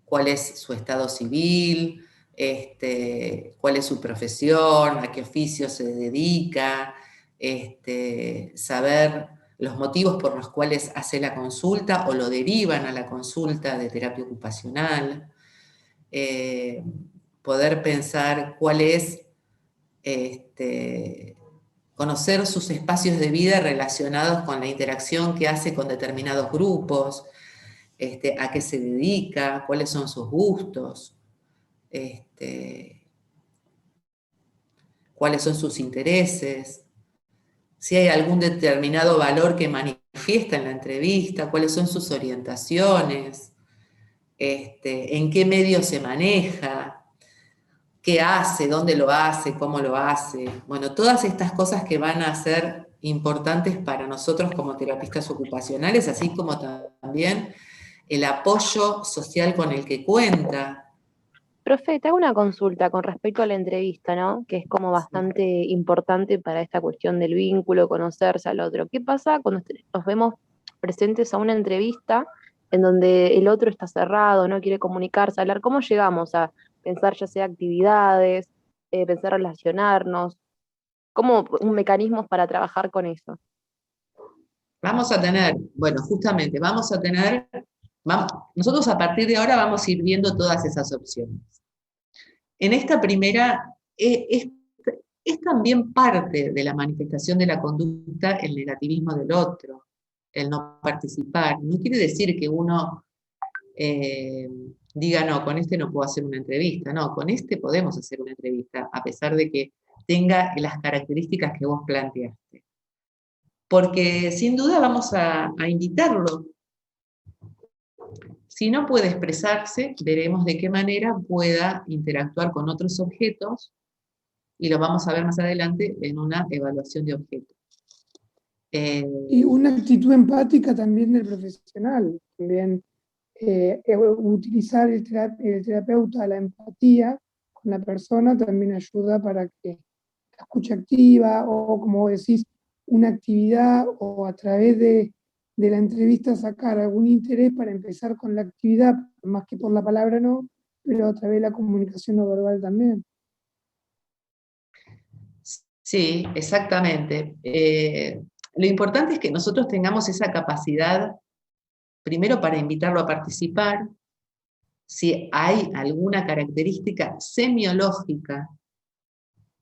cuál es su estado civil, cuál es su profesión, a qué oficio se dedica, saber los motivos por los cuales hace la consulta o lo derivan a la consulta de terapia ocupacional, poder pensar cuál es, conocer sus espacios de vida relacionados con la interacción que hace con determinados grupos, a qué se dedica, cuáles son sus gustos, cuáles son sus intereses, si hay algún determinado valor que manifiesta en la entrevista, cuáles son sus orientaciones, en qué medio se maneja, qué hace, dónde lo hace, cómo lo hace. Bueno, todas estas cosas que van a ser importantes para nosotros como terapistas ocupacionales, así como también el apoyo social con el que cuenta. Profe, te hago una consulta con respecto a la entrevista, ¿no? Que es como bastante importante para esta cuestión del vínculo, conocerse al otro. ¿Qué pasa cuando nos vemos presentes a una entrevista en donde el otro está cerrado, no quiere comunicarse, hablar? ¿Cómo llegamos a pensar ya sea actividades, pensar relacionarnos? ¿Cómo un mecanismo para trabajar con eso? Vamos a tener, bueno, justamente, nosotros a partir de ahora vamos a ir viendo todas esas opciones. En esta primera, es también parte de la manifestación de la conducta el negativismo del otro, el no participar. No quiere decir que uno diga, no, con este no puedo hacer una entrevista. No, con este podemos hacer una entrevista, a pesar de que tenga las características que vos planteaste. Porque sin duda vamos a invitarlo. Si no puede expresarse, veremos de qué manera pueda interactuar con otros objetos, y lo vamos a ver más adelante en una evaluación de objetos. Y una actitud empática también del profesional. También utilizar el terapeuta la empatía con la persona también ayuda para que la escucha activa, o como decís, una actividad, o a través de la entrevista sacar algún interés para empezar con la actividad, más que por la palabra no, pero a través de la comunicación no verbal también. Sí, exactamente. Lo importante es que nosotros tengamos esa capacidad, primero para invitarlo a participar, si hay alguna característica semiológica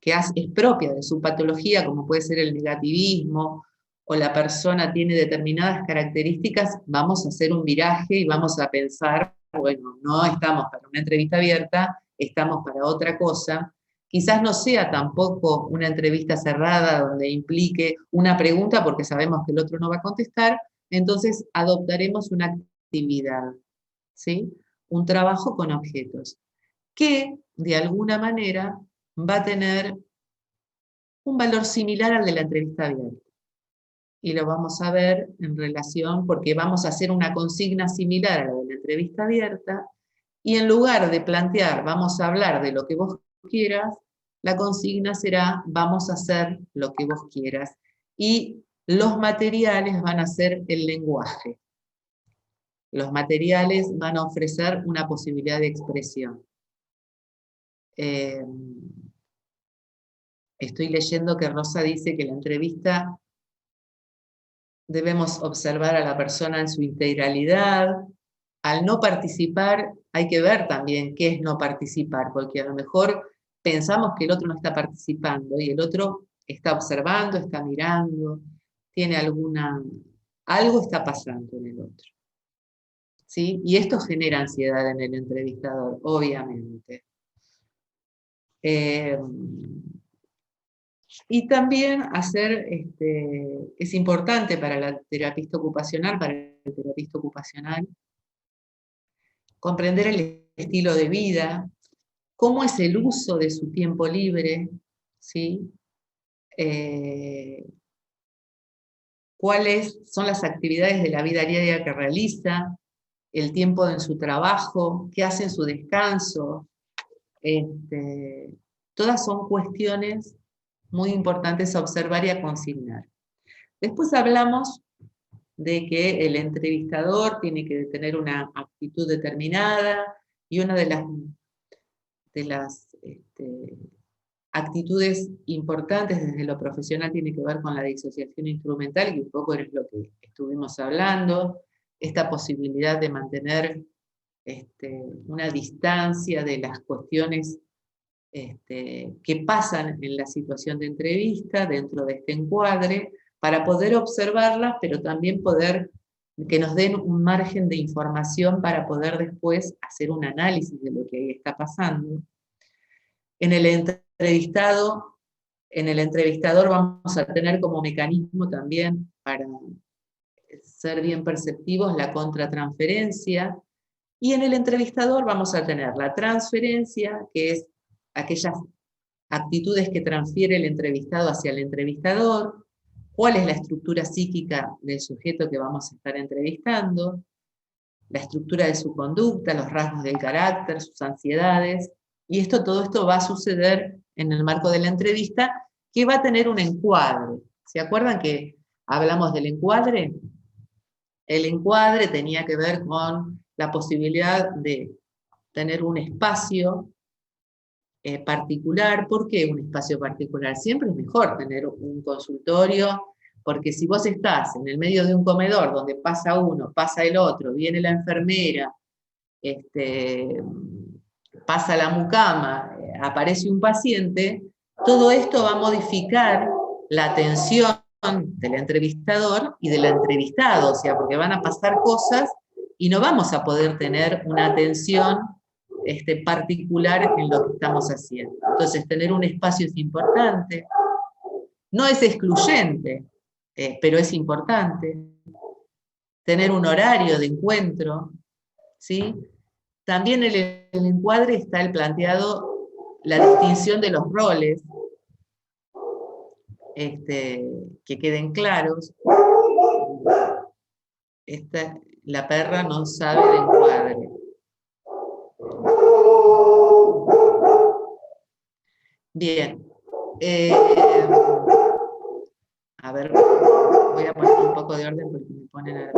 que es propia de su patología, como puede ser el negativismo, o la persona tiene determinadas características, vamos a hacer un viraje y vamos a pensar, bueno, no estamos para una entrevista abierta, estamos para otra cosa. Quizás no sea tampoco una entrevista cerrada donde implique una pregunta porque sabemos que el otro no va a contestar, entonces adoptaremos una actividad, ¿sí? Un trabajo con objetos, que de alguna manera va a tener un valor similar al de la entrevista abierta. Y lo vamos a ver en relación, porque vamos a hacer una consigna similar a la de la entrevista abierta, y en lugar de plantear, vamos a hablar de lo que vos quieras, la consigna será, vamos a hacer lo que vos quieras. Y los materiales van a ser el lenguaje. Los materiales van a ofrecer una posibilidad de expresión. Estoy leyendo que Rosa dice que la entrevista debemos observar a la persona en su integralidad. Al no participar, hay que ver también qué es no participar, porque a lo mejor pensamos que el otro no está participando y el otro está observando, está mirando, tiene algo está pasando en el otro. ¿Sí? Y esto genera ansiedad en el entrevistador, obviamente. Y también es importante para la terapista ocupacional, para el terapista ocupacional, comprender el estilo de vida, cómo es el uso de su tiempo libre, ¿sí? Cuáles son las actividades de la vida diaria que realiza, el tiempo en su trabajo, qué hace en su descanso. Todas son cuestiones muy importantes a observar y a consignar. Después hablamos de que el entrevistador tiene que tener una actitud determinada y una de las actitudes importantes desde lo profesional tiene que ver con la disociación instrumental, que un poco es lo que estuvimos hablando, esta posibilidad de mantener una distancia de las cuestiones que pasan en la situación de entrevista dentro de este encuadre, para poder observarlas, pero también que nos den un margen de información para poder después hacer un análisis de lo que ahí está pasando. En el entrevistador vamos a tener como mecanismo también para ser bien perceptivos la contratransferencia, y en el entrevistador vamos a tener la transferencia, que es aquellas actitudes que transfiere el entrevistado hacia el entrevistador, cuál es la estructura psíquica del sujeto que vamos a estar entrevistando, la estructura de su conducta, los rasgos del carácter, sus ansiedades, y todo esto va a suceder en el marco de la entrevista, que va a tener un encuadre. ¿Se acuerdan que hablamos del encuadre? El encuadre tenía que ver con la posibilidad de tener un espacio particular. ¿Por qué un espacio particular? Siempre es mejor tener un consultorio, porque si vos estás en el medio de un comedor donde pasa uno, pasa el otro, viene la enfermera, pasa la mucama, aparece un paciente, todo esto va a modificar la atención del entrevistador y del entrevistado, o sea, porque van a pasar cosas y no vamos a poder tener una atención particular en lo que estamos haciendo. Entonces, tener un espacio es importante, no es excluyente, pero es importante. Tener un horario de encuentro, ¿sí? También en el encuadre está el planteado la distinción de los roles, que queden claros. La perra no sabe de encuadre. Bien. A ver, voy a poner un poco de orden porque me ponen a...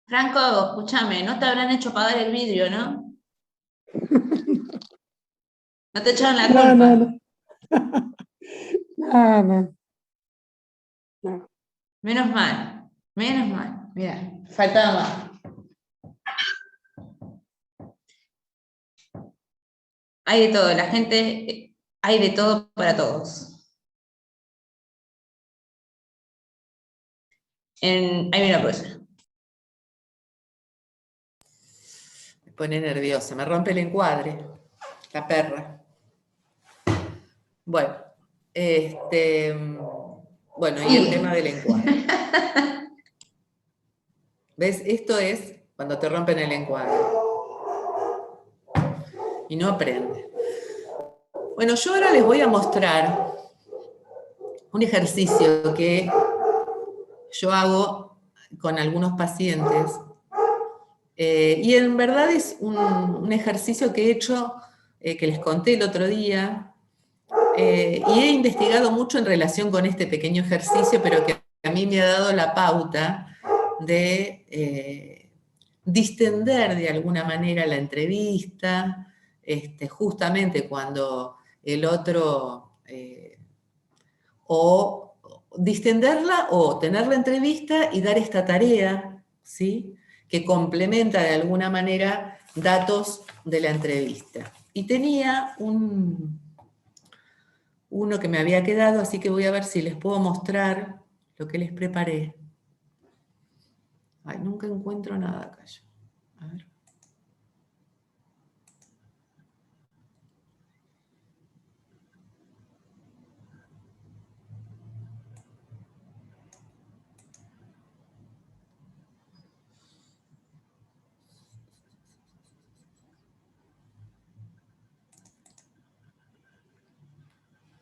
Franco, escúchame, no te habrán hecho pagar el vidrio, ¿no? No te echaron la culpa. No. Menos mal, Mira, faltaba más. Hay de todo, la gente, hay de todo para todos. Ahí viene la profesora. Me pone nerviosa, me rompe el encuadre, la perra. Bueno, bueno, y el tema del encuadre. ¿Ves? Esto es cuando te rompen el encuadre. Y no aprende. Bueno, yo ahora les voy a mostrar un ejercicio que yo hago con algunos pacientes. Y en verdad es un ejercicio que he hecho, que les conté el otro día, y he investigado mucho en relación con este pequeño ejercicio, pero que a mí me ha dado la pauta de distender de alguna manera la entrevista, justamente cuando el otro, o distenderla o tener la entrevista y dar esta tarea, ¿sí?, que complementa de alguna manera datos de la entrevista. Y tenía uno que me había quedado, así que voy a ver si les puedo mostrar lo que les preparé. Ay, nunca encuentro nada acá yo. A ver.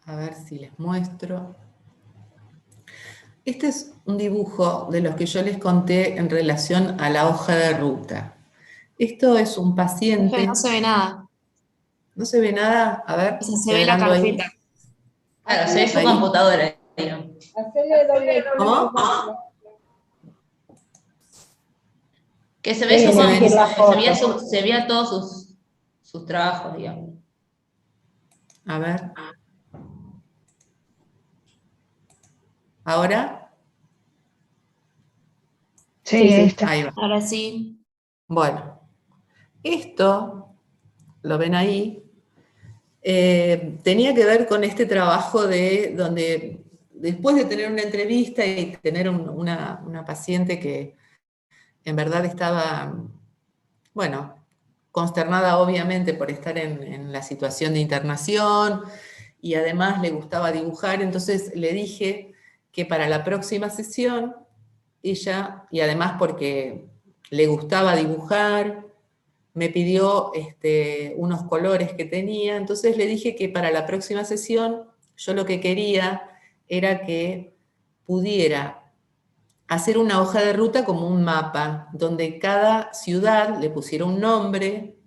A ver si les muestro. Este es un dibujo de los que yo les conté en relación a la hoja de ruta. Esto es un paciente. No se ve nada. ¿No se ve nada? A ver. Se ve la carpeta. Claro, se ve su computadora. Hacerle doble. ¿Cómo? Que se ve Sí, se veía todos sus trabajos, digamos. A ver. ¿Ahora? Sí, ahí está. Ahí va. Ahora sí. Bueno, esto, lo ven ahí, tenía que ver con este trabajo de donde después de tener una entrevista y tener una paciente que en verdad estaba, bueno, consternada obviamente por estar en la situación de internación y además le gustaba dibujar, entonces le dije que para la próxima sesión ella, y además porque le gustaba dibujar, me pidió unos colores que tenía, entonces le dije que para la próxima sesión yo lo que quería era que pudiera hacer una hoja de ruta como un mapa, donde cada ciudad le pusiera un nombre,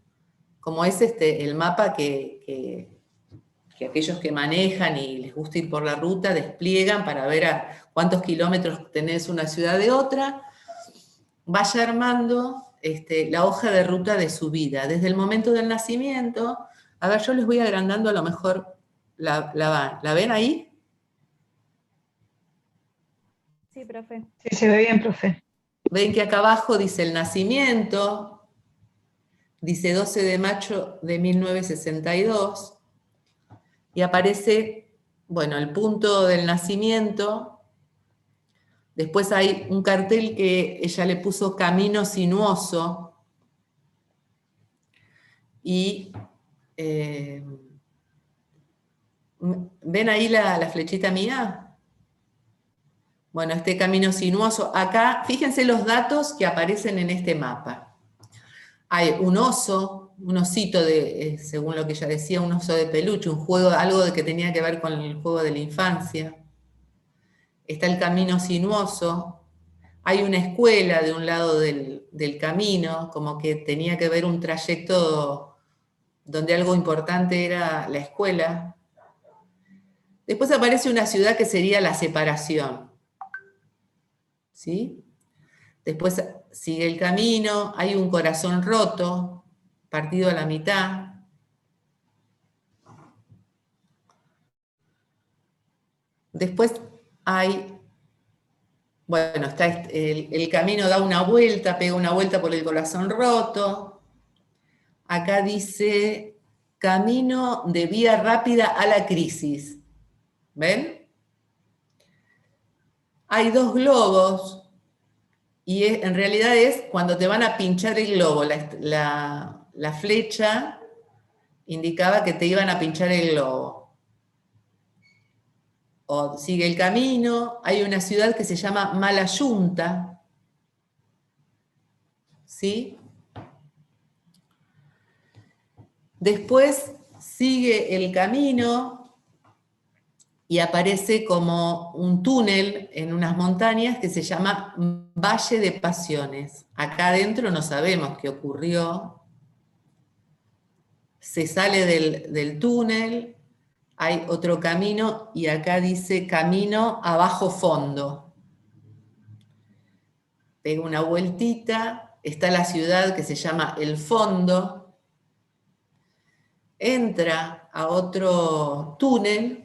como es el mapa que aquellos que manejan y les gusta ir por la ruta despliegan para ver a cuántos kilómetros tenés una ciudad de otra, vaya armando la hoja de ruta de su vida, desde el momento del nacimiento. A ver, yo les voy agrandando, a lo mejor ¿la ven ahí? Sí, profe. Sí, se ve bien, profe. Ven que acá abajo dice el nacimiento, dice 12 de mayo de 1962, y aparece, bueno, el punto del nacimiento. Después hay un cartel que ella le puso camino sinuoso, y ¿ven ahí la flechita mía? Bueno, este camino sinuoso. Acá, fíjense los datos que aparecen en este mapa. Hay un oso, un osito según lo que ella decía, un oso de peluche, un juego, algo que tenía que ver con el juego de la infancia. Está el camino sinuoso. Hay una escuela de un lado del camino, como que tenía que ver un trayecto donde algo importante era la escuela. Después aparece una ciudad que sería la separación, ¿sí? Después sigue el camino, hay un corazón roto, partido a la mitad. Después hay, bueno, está el camino da una vuelta, pega una vuelta por el corazón roto. Acá dice, camino de vía rápida a la crisis. ¿Ven? Hay 2 globos, y en realidad es cuando te van a pinchar el globo. La flecha indicaba que te iban a pinchar el globo. O sigue el camino, hay una ciudad que se llama Malayunta, ¿sí? Después sigue el camino y aparece como un túnel en unas montañas que se llama Valle de Pasiones. Acá adentro no sabemos qué ocurrió. Se sale del túnel, hay otro camino y acá dice camino a bajo fondo. Pega una vueltita, está la ciudad que se llama El Fondo, entra a otro túnel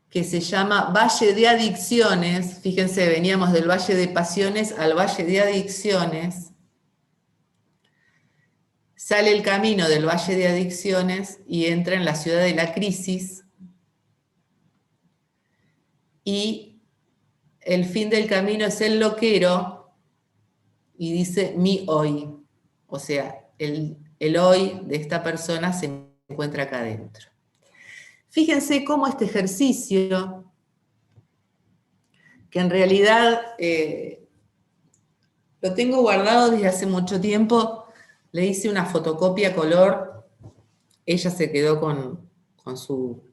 que se llama Valle de Adicciones. Fíjense, veníamos del Valle de Pasiones al Valle de Adicciones. Sale el camino del Valle de Adicciones y entra en la ciudad de la crisis. Y el fin del camino es el loquero y dice mi hoy. O sea, el hoy de esta persona se encuentra acá adentro. Fíjense cómo este ejercicio, que en realidad lo tengo guardado desde hace mucho tiempo, le hice una fotocopia color, ella se quedó con su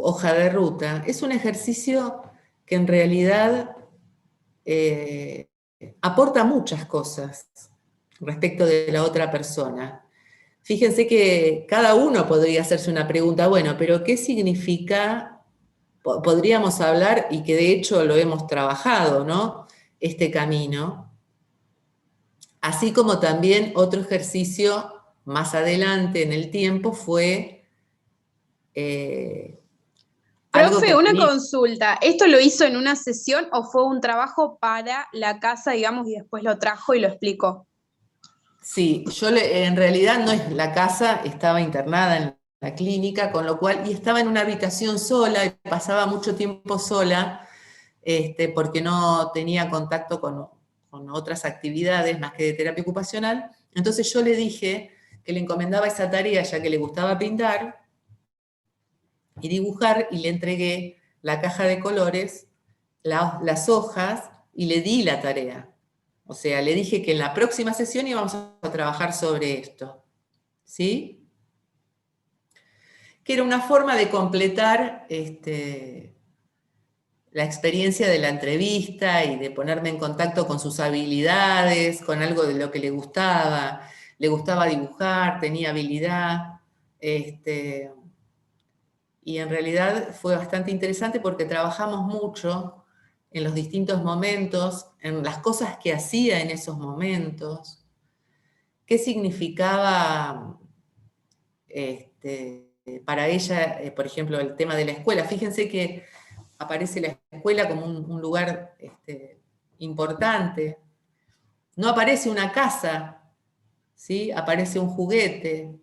hoja de ruta. Es un ejercicio que en realidad aporta muchas cosas respecto de la otra persona. Fíjense que cada uno podría hacerse una pregunta, bueno, pero ¿qué significa? Podríamos hablar, y que de hecho lo hemos trabajado, ¿no? Este camino. Así como también otro ejercicio más adelante en el tiempo fue... Profe, una consulta. ¿Esto lo hizo en una sesión o fue un trabajo para la casa, digamos, y después lo trajo y lo explicó? Sí, en realidad no es la casa, estaba internada en la clínica, con lo cual, y estaba en una habitación sola, y pasaba mucho tiempo sola, porque no tenía contacto con otras actividades más que de terapia ocupacional. Entonces yo le dije que le encomendaba esa tarea, ya que le gustaba pintar y dibujar, y le entregué la caja de colores, las hojas, y le di la tarea. O sea, le dije que en la próxima sesión íbamos a trabajar sobre esto, ¿sí? Que era una forma de completar la experiencia de la entrevista y de ponerme en contacto con sus habilidades, con algo de lo que le gustaba. Le gustaba dibujar, tenía habilidad, y en realidad fue bastante interesante porque trabajamos mucho en los distintos momentos, en las cosas que hacía en esos momentos, qué significaba para ella, por ejemplo, el tema de la escuela. Fíjense que aparece la escuela como un lugar importante. No aparece una casa, ¿sí? Aparece un juguete.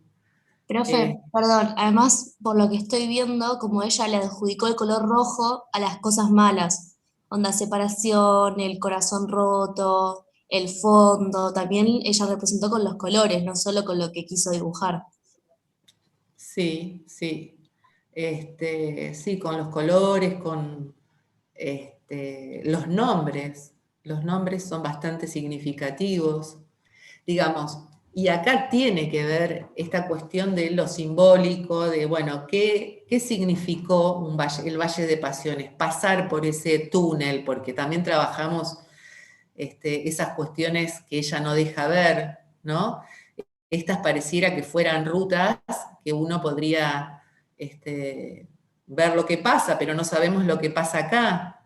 Profe, perdón, además, por lo que estoy viendo, como ella le adjudicó el color rojo a las cosas malas, onda separación, el corazón roto, el fondo, también ella representó con los colores, no solo con lo que quiso dibujar. Sí, sí. Sí, con los colores, con los nombres. Los nombres son bastante significativos. Digamos, y acá tiene que ver esta cuestión de lo simbólico, de, bueno, ¿qué significó el Valle de Pasiones? Pasar por ese túnel, porque también trabajamos esas cuestiones que ella no deja ver, ¿no? Estas pareciera que fueran rutas que uno podría ver lo que pasa, pero no sabemos lo que pasa acá.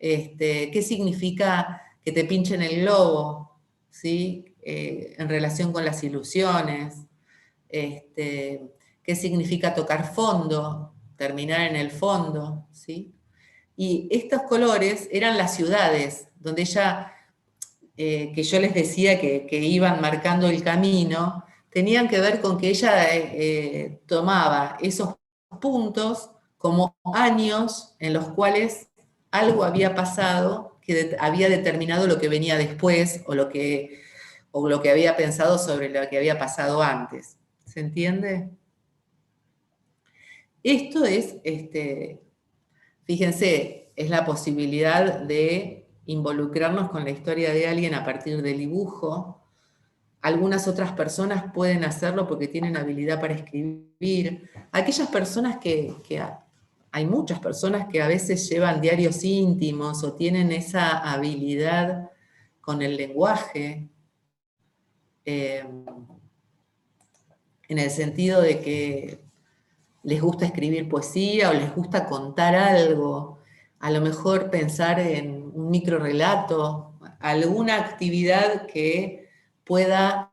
¿Qué significa que te pinchen el globo? ¿Sí? En relación con las ilusiones. ¿Qué significa tocar fondo? Terminar en el fondo, ¿sí? Y estos colores eran las ciudades, donde ella, que yo les decía que iban marcando el camino, tenían que ver con que ella tomaba esos puntos como años en los cuales algo había pasado que había determinado lo que venía después o lo que había pensado sobre lo que había pasado antes. ¿Se entiende? Esto es, fíjense, es la posibilidad de involucrarnos con la historia de alguien a partir del dibujo. Algunas otras personas pueden hacerlo porque tienen habilidad para escribir. Aquellas personas hay muchas personas que a veces llevan diarios íntimos o tienen esa habilidad con el lenguaje, en el sentido de que les gusta escribir poesía o les gusta contar algo, a lo mejor pensar en un microrrelato, alguna actividad que pueda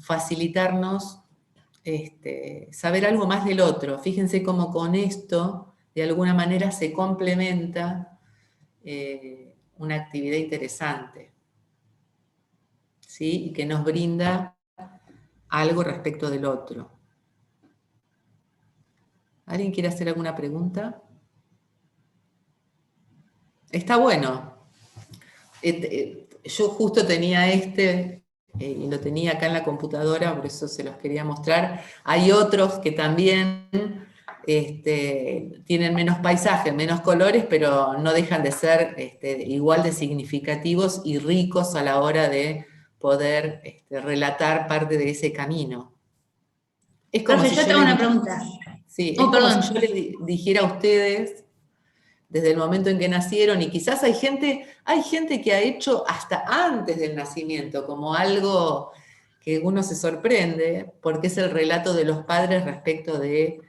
facilitarnos saber algo más del otro. Fíjense cómo con esto, de alguna manera, se complementa una actividad interesante, ¿sí? Y que nos brinda algo respecto del otro. ¿Alguien quiere hacer alguna pregunta? Está bueno. Yo justo tenía y lo tenía acá en la computadora, por eso se los quería mostrar. Hay otros que también tienen menos paisaje, menos colores, pero no dejan de ser igual de significativos y ricos a la hora de poder relatar parte de ese camino. Es como Profe, si yo tengo una pregunta. Sí, es Oh, como perdón. si yo les dijera a ustedes, desde el momento en que nacieron, y quizás hay gente que ha hecho hasta antes del nacimiento, como algo que uno se sorprende, porque es el relato de los padres respecto de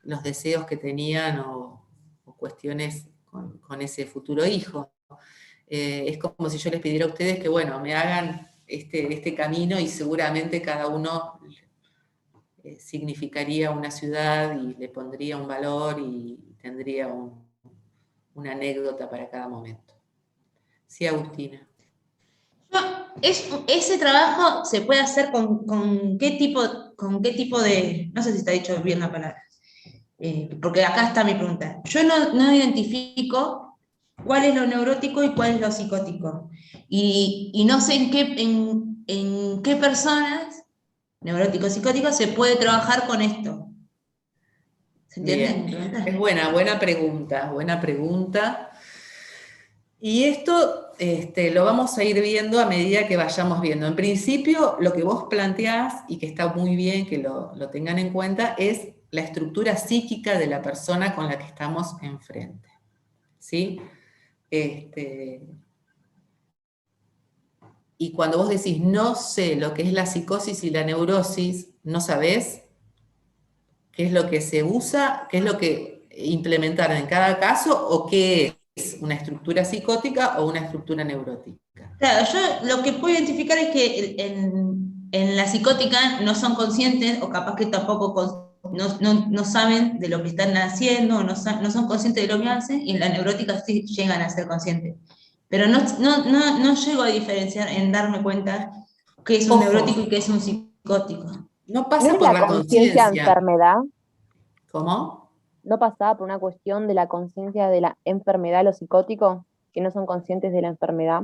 los deseos que tenían o cuestiones con ese futuro hijo. Es como si yo les pidiera a ustedes que, bueno, me hagan este camino y seguramente cada uno significaría una ciudad y le pondría un valor y tendría una anécdota para cada momento. Sí, Agustina. Ese trabajo se puede hacer con qué tipo de, no sé si está dicho bien la palabra, porque acá está mi pregunta. Yo no identifico cuál es lo neurótico y cuál es lo psicótico. Y no sé en qué personas, neurótico psicótico, se puede trabajar con esto. ¿Se entiende mi pregunta? Es buena pregunta. Y esto lo vamos a ir viendo a medida que vayamos viendo. En principio, lo que vos planteás, y que está muy bien que lo tengan en cuenta, es la estructura psíquica de la persona con la que estamos enfrente. ¿Sí? Y cuando vos decís, no sé lo que es la psicosis y la neurosis, no sabés qué es lo que se usa, qué es lo que implementar en cada caso, o qué es una estructura psicótica o una estructura neurótica. Claro, yo lo que puedo identificar es que en la psicótica no son conscientes, o capaz que tampoco no saben de lo que están haciendo, no son conscientes de lo que hacen, y en la neurótica sí llegan a ser conscientes. Pero no llego a diferenciar en darme cuenta qué es un neurótico y qué es un psicótico. No pasa por la conciencia. Enfermedad. ¿Cómo? ¿No pasaba por una cuestión de la conciencia de la enfermedad, lo psicótico, que no son conscientes de la enfermedad?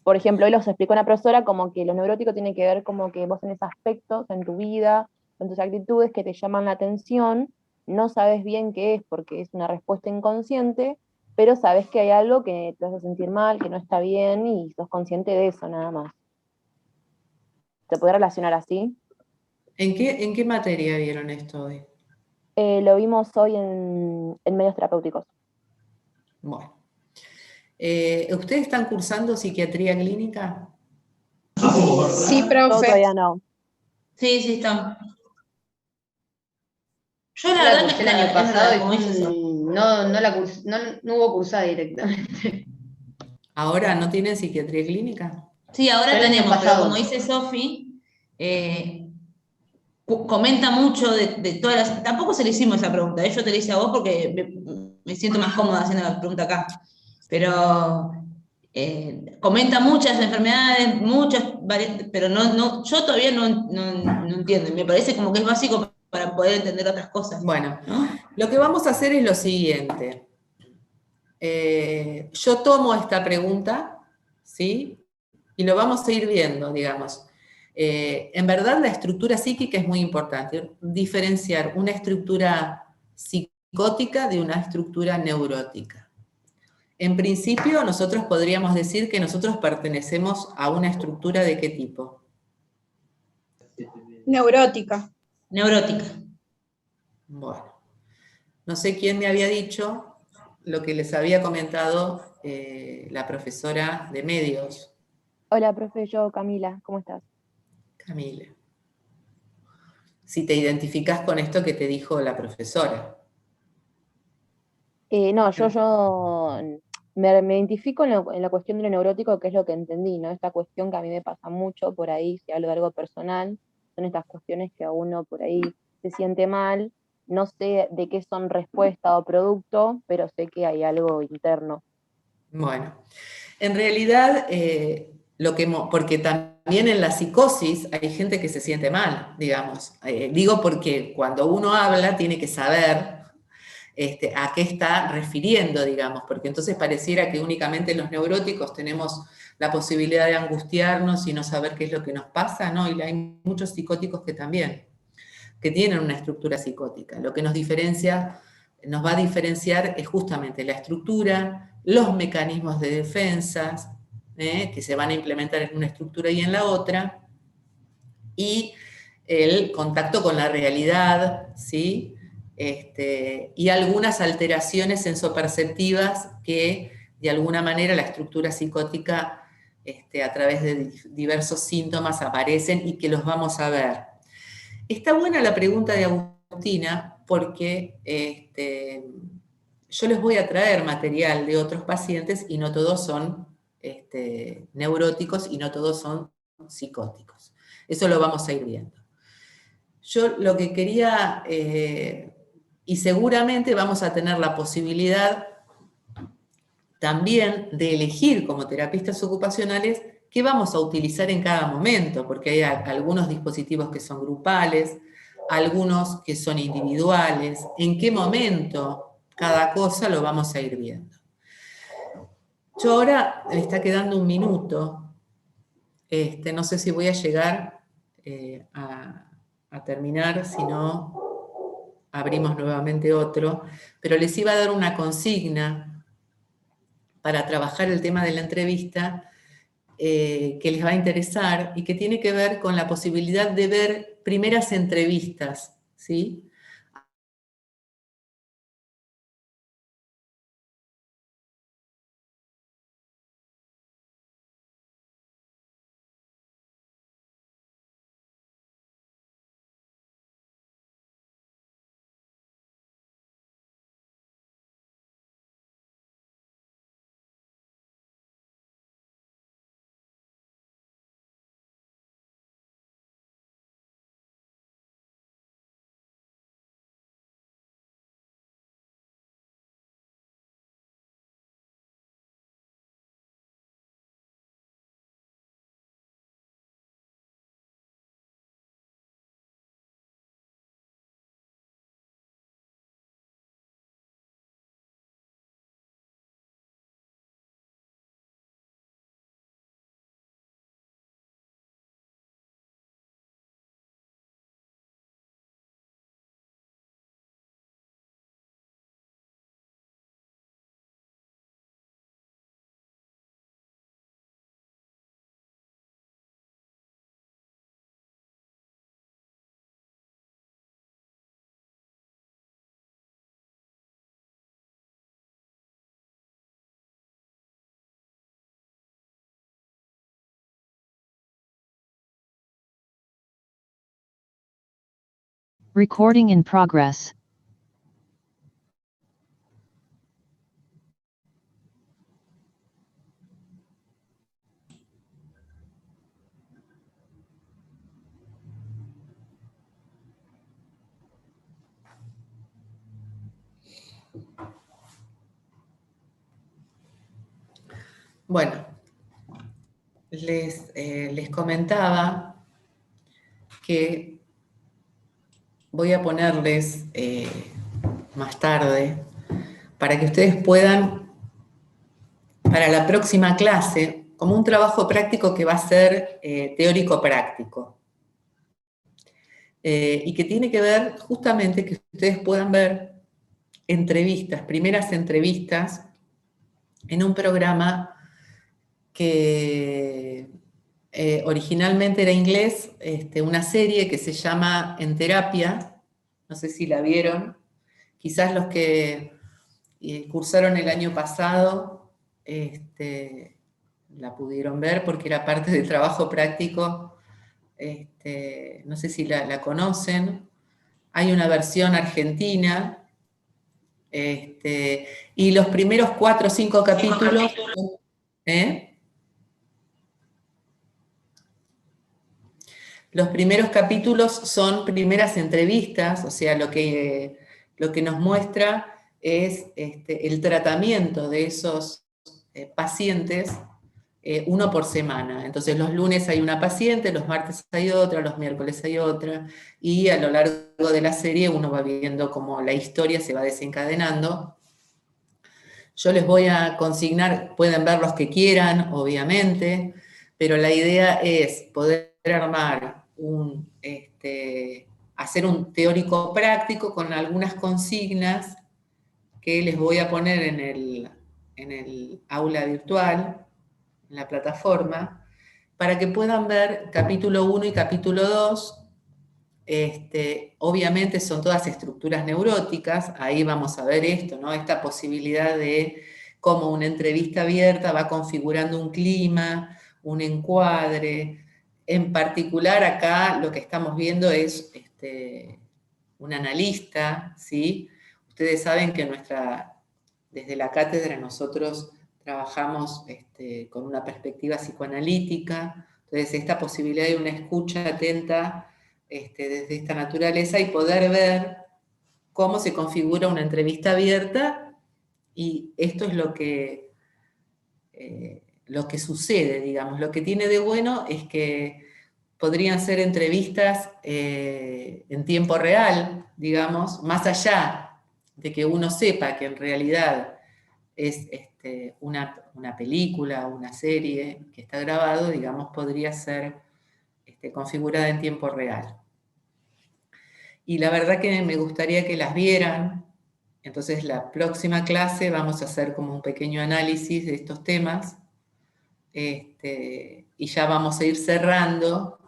Por ejemplo, hoy los explicó una profesora como que lo neurótico tiene que ver como que vos tenés aspectos en tu vida, en tus actitudes que te llaman la atención, no sabes bien qué es porque es una respuesta inconsciente, pero sabes que hay algo que te hace sentir mal, que no está bien y sos consciente de eso nada más. ¿Se puede relacionar así? ¿En qué materia vieron esto hoy? Lo vimos hoy en medios terapéuticos. Bueno. ¿Ustedes están cursando psiquiatría clínica? Sí, profe. Todavía no. Sí, estamos. Yo la La verdad cursé el año pasado y fue no hubo cursada directamente. ¿Ahora no tienen psiquiatría clínica? Sí, ahora Pero el año tenemos, pero pasado. como dice Sofi, comenta mucho de todas las... Tampoco se le hicimos esa pregunta, yo te la hice a vos porque me siento más cómoda haciendo la pregunta acá. Pero comenta muchas enfermedades, pero yo todavía no entiendo. Me parece como que es básico para poder entender otras cosas. Bueno, ¿no? lo que vamos a hacer es lo siguiente. Yo tomo esta pregunta, ¿sí? Y lo vamos a ir viendo, digamos. En verdad, la estructura psíquica es muy importante. Diferenciar una estructura psicótica de una estructura neurótica. En principio, nosotros podríamos decir que nosotros pertenecemos a una estructura ¿de qué tipo? Neurótica. Neurótica. Bueno, no sé quién me había dicho lo que les había comentado la profesora de medios. Hola, profe, yo Camila, ¿cómo estás? Camila. Si te identificás con esto que te dijo la profesora. No, yo me identifico en la cuestión de lo neurótico, que es lo que entendí, ¿no? Esta cuestión que a mí me pasa mucho por ahí, si hablo de algo personal, son estas cuestiones que a uno por ahí se siente mal, no sé de qué son respuesta o producto, pero sé que hay algo interno. Bueno, en realidad, porque también en la psicosis hay gente que se siente mal, digamos. Digo porque cuando uno habla tiene que saber a qué está refiriendo, digamos, porque entonces pareciera que únicamente los neuróticos tenemos la posibilidad de angustiarnos y no saber qué es lo que nos pasa, ¿no? Y hay muchos psicóticos que también, que tienen una estructura psicótica. Lo que nos va a diferenciar es justamente la estructura, los mecanismos de defensa, que se van a implementar en una estructura y en la otra, y el contacto con la realidad, ¿sí? Y algunas alteraciones sensoperceptivas que de alguna manera la estructura psicótica a través de diversos síntomas aparecen y que los vamos a ver. Está buena la pregunta de Agustina porque yo les voy a traer material de otros pacientes y no todos son neuróticos y no todos son psicóticos. Eso lo vamos a ir viendo. Yo lo que quería, y seguramente vamos a tener la posibilidad también de elegir como terapistas ocupacionales qué vamos a utilizar en cada momento, porque hay algunos dispositivos que son grupales, algunos que son individuales, en qué momento cada cosa lo vamos a ir viendo. Yo ahora me está quedando un minuto, no sé si voy a llegar a terminar, si no abrimos nuevamente otro, pero les iba a dar una consigna para trabajar el tema de la entrevista que les va a interesar y que tiene que ver con la posibilidad de ver primeras entrevistas, ¿sí? Recording in progress. Bueno, les comentaba que voy a ponerles más tarde para que ustedes puedan, para la próxima clase, como un trabajo práctico que va a ser teórico-práctico. Y que tiene que ver justamente que ustedes puedan ver entrevistas, primeras entrevistas, en un programa que originalmente era inglés, una serie que se llama En Terapia, no sé si la vieron, quizás los que cursaron el año pasado la pudieron ver porque era parte del trabajo práctico, no sé si la conocen. Hay una versión argentina, y los primeros 4 o 5 capítulos... Los primeros capítulos son primeras entrevistas, o sea, lo que nos muestra es el tratamiento de esos pacientes, uno por semana. Entonces los lunes hay una paciente, los martes hay otra, los miércoles hay otra, y a lo largo de la serie uno va viendo cómo la historia se va desencadenando. Yo les voy a consignar, pueden ver los que quieran, obviamente, pero la idea es poder armar hacer un teórico práctico con algunas consignas que les voy a poner en el aula virtual, en la plataforma, para que puedan ver capítulo 1 y capítulo 2. Obviamente son todas estructuras neuróticas, ahí vamos a ver esto, ¿no? Esta posibilidad de cómo una entrevista abierta va configurando un clima, un encuadre. En particular acá lo que estamos viendo es un analista, ¿sí? Ustedes saben que desde la cátedra nosotros trabajamos con una perspectiva psicoanalítica, entonces esta posibilidad de una escucha atenta desde esta naturaleza y poder ver cómo se configura una entrevista abierta, y esto es lo que sucede, digamos. Lo que tiene de bueno es que podrían ser entrevistas en tiempo real, digamos, más allá de que uno sepa que en realidad es una película o una serie que está grabado, digamos, podría ser configurada en tiempo real. Y la verdad que me gustaría que las vieran. Entonces la próxima clase vamos a hacer como un pequeño análisis de estos temas, y ya vamos a ir cerrando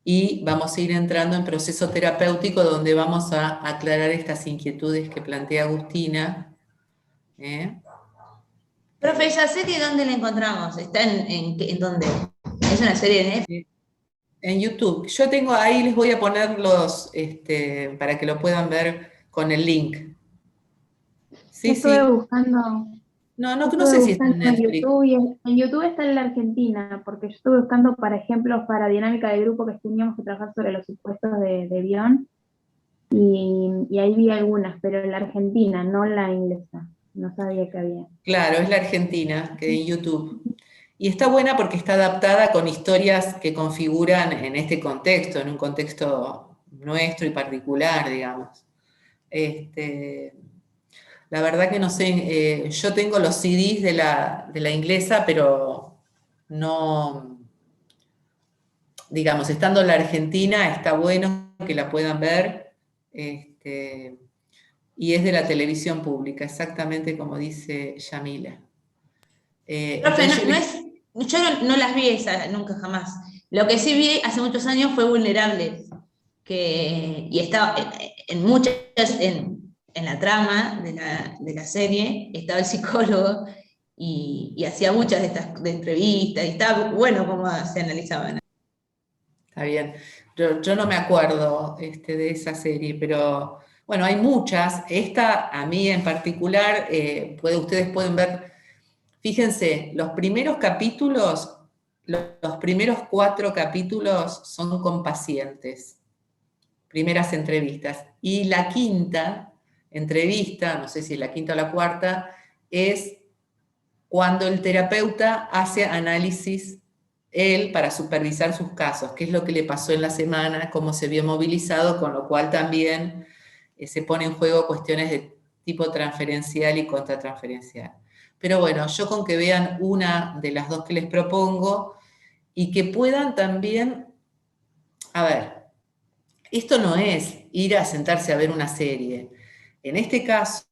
y vamos a ir entrando en proceso terapéutico donde vamos a aclarar estas inquietudes que plantea Agustina. Profe, ¿esa serie dónde la encontramos? ¿Está en dónde? ¿Es una serie de Netflix? En YouTube. Yo tengo ahí, les voy a poner para que lo puedan ver con el link. Sí, estuve buscando. No sé si está en Netflix. YouTube, y en YouTube está en la Argentina, porque yo estuve buscando, por ejemplo, para dinámica de grupo que teníamos que trabajar sobre los supuestos de Bion, y ahí vi algunas, pero en la Argentina, no la inglesa. No sabía que había. Claro, es la Argentina, que en YouTube. Y está buena porque está adaptada con historias que configuran en este contexto, en un contexto nuestro y particular, digamos. La verdad que no sé, yo tengo los CDs de la inglesa, pero no, digamos, estando en la Argentina, está bueno que la puedan ver, y es de la televisión pública, exactamente como dice Yamila. Profe, yo no las vi esas, nunca jamás. Lo que sí vi hace muchos años fue Vulnerables, y estaba en la trama de la serie, estaba el psicólogo y hacía muchas de estas entrevistas, y estaba bueno cómo se analizaban. Está bien. Yo no me acuerdo de esa serie, pero bueno, hay muchas. Esta, a mí en particular, ustedes pueden ver, fíjense, los primeros capítulos, los primeros 4 capítulos son con pacientes, primeras entrevistas. Y la quinta entrevista, no sé si es la quinta o la cuarta, es cuando el terapeuta hace análisis él para supervisar sus casos, qué es lo que le pasó en la semana, cómo se vio movilizado, con lo cual también se pone en juego cuestiones de tipo transferencial y contratransferencial. Pero bueno, yo con que vean una de las dos que les propongo y que puedan también, a ver, esto no es ir a sentarse a ver una serie. En este caso,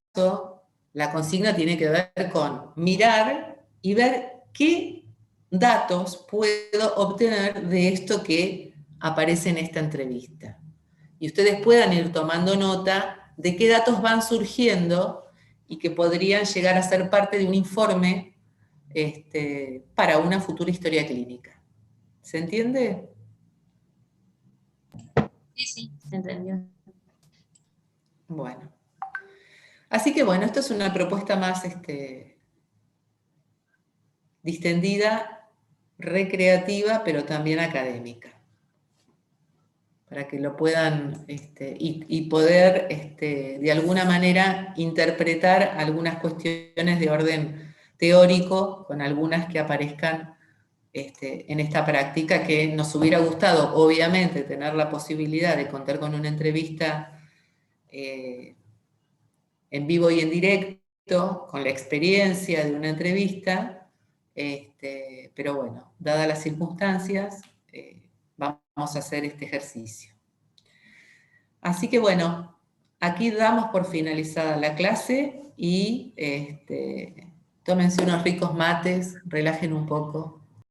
la consigna tiene que ver con mirar y ver qué datos puedo obtener de esto que aparece en esta entrevista. Y ustedes puedan ir tomando nota de qué datos van surgiendo y que podrían llegar a ser parte de un informe para una futura historia clínica. ¿Se entiende? Sí, se entendió. Bueno. Así que bueno, esto es una propuesta más distendida, recreativa, pero también académica. Para que lo puedan y poder de alguna manera interpretar algunas cuestiones de orden teórico con algunas que aparezcan en esta práctica, que nos hubiera gustado, obviamente, tener la posibilidad de contar con una entrevista en vivo y en directo, con la experiencia de una entrevista, pero bueno, dadas las circunstancias, vamos a hacer este ejercicio. Así que bueno, aquí damos por finalizada la clase y tómense unos ricos mates, relajen un poco.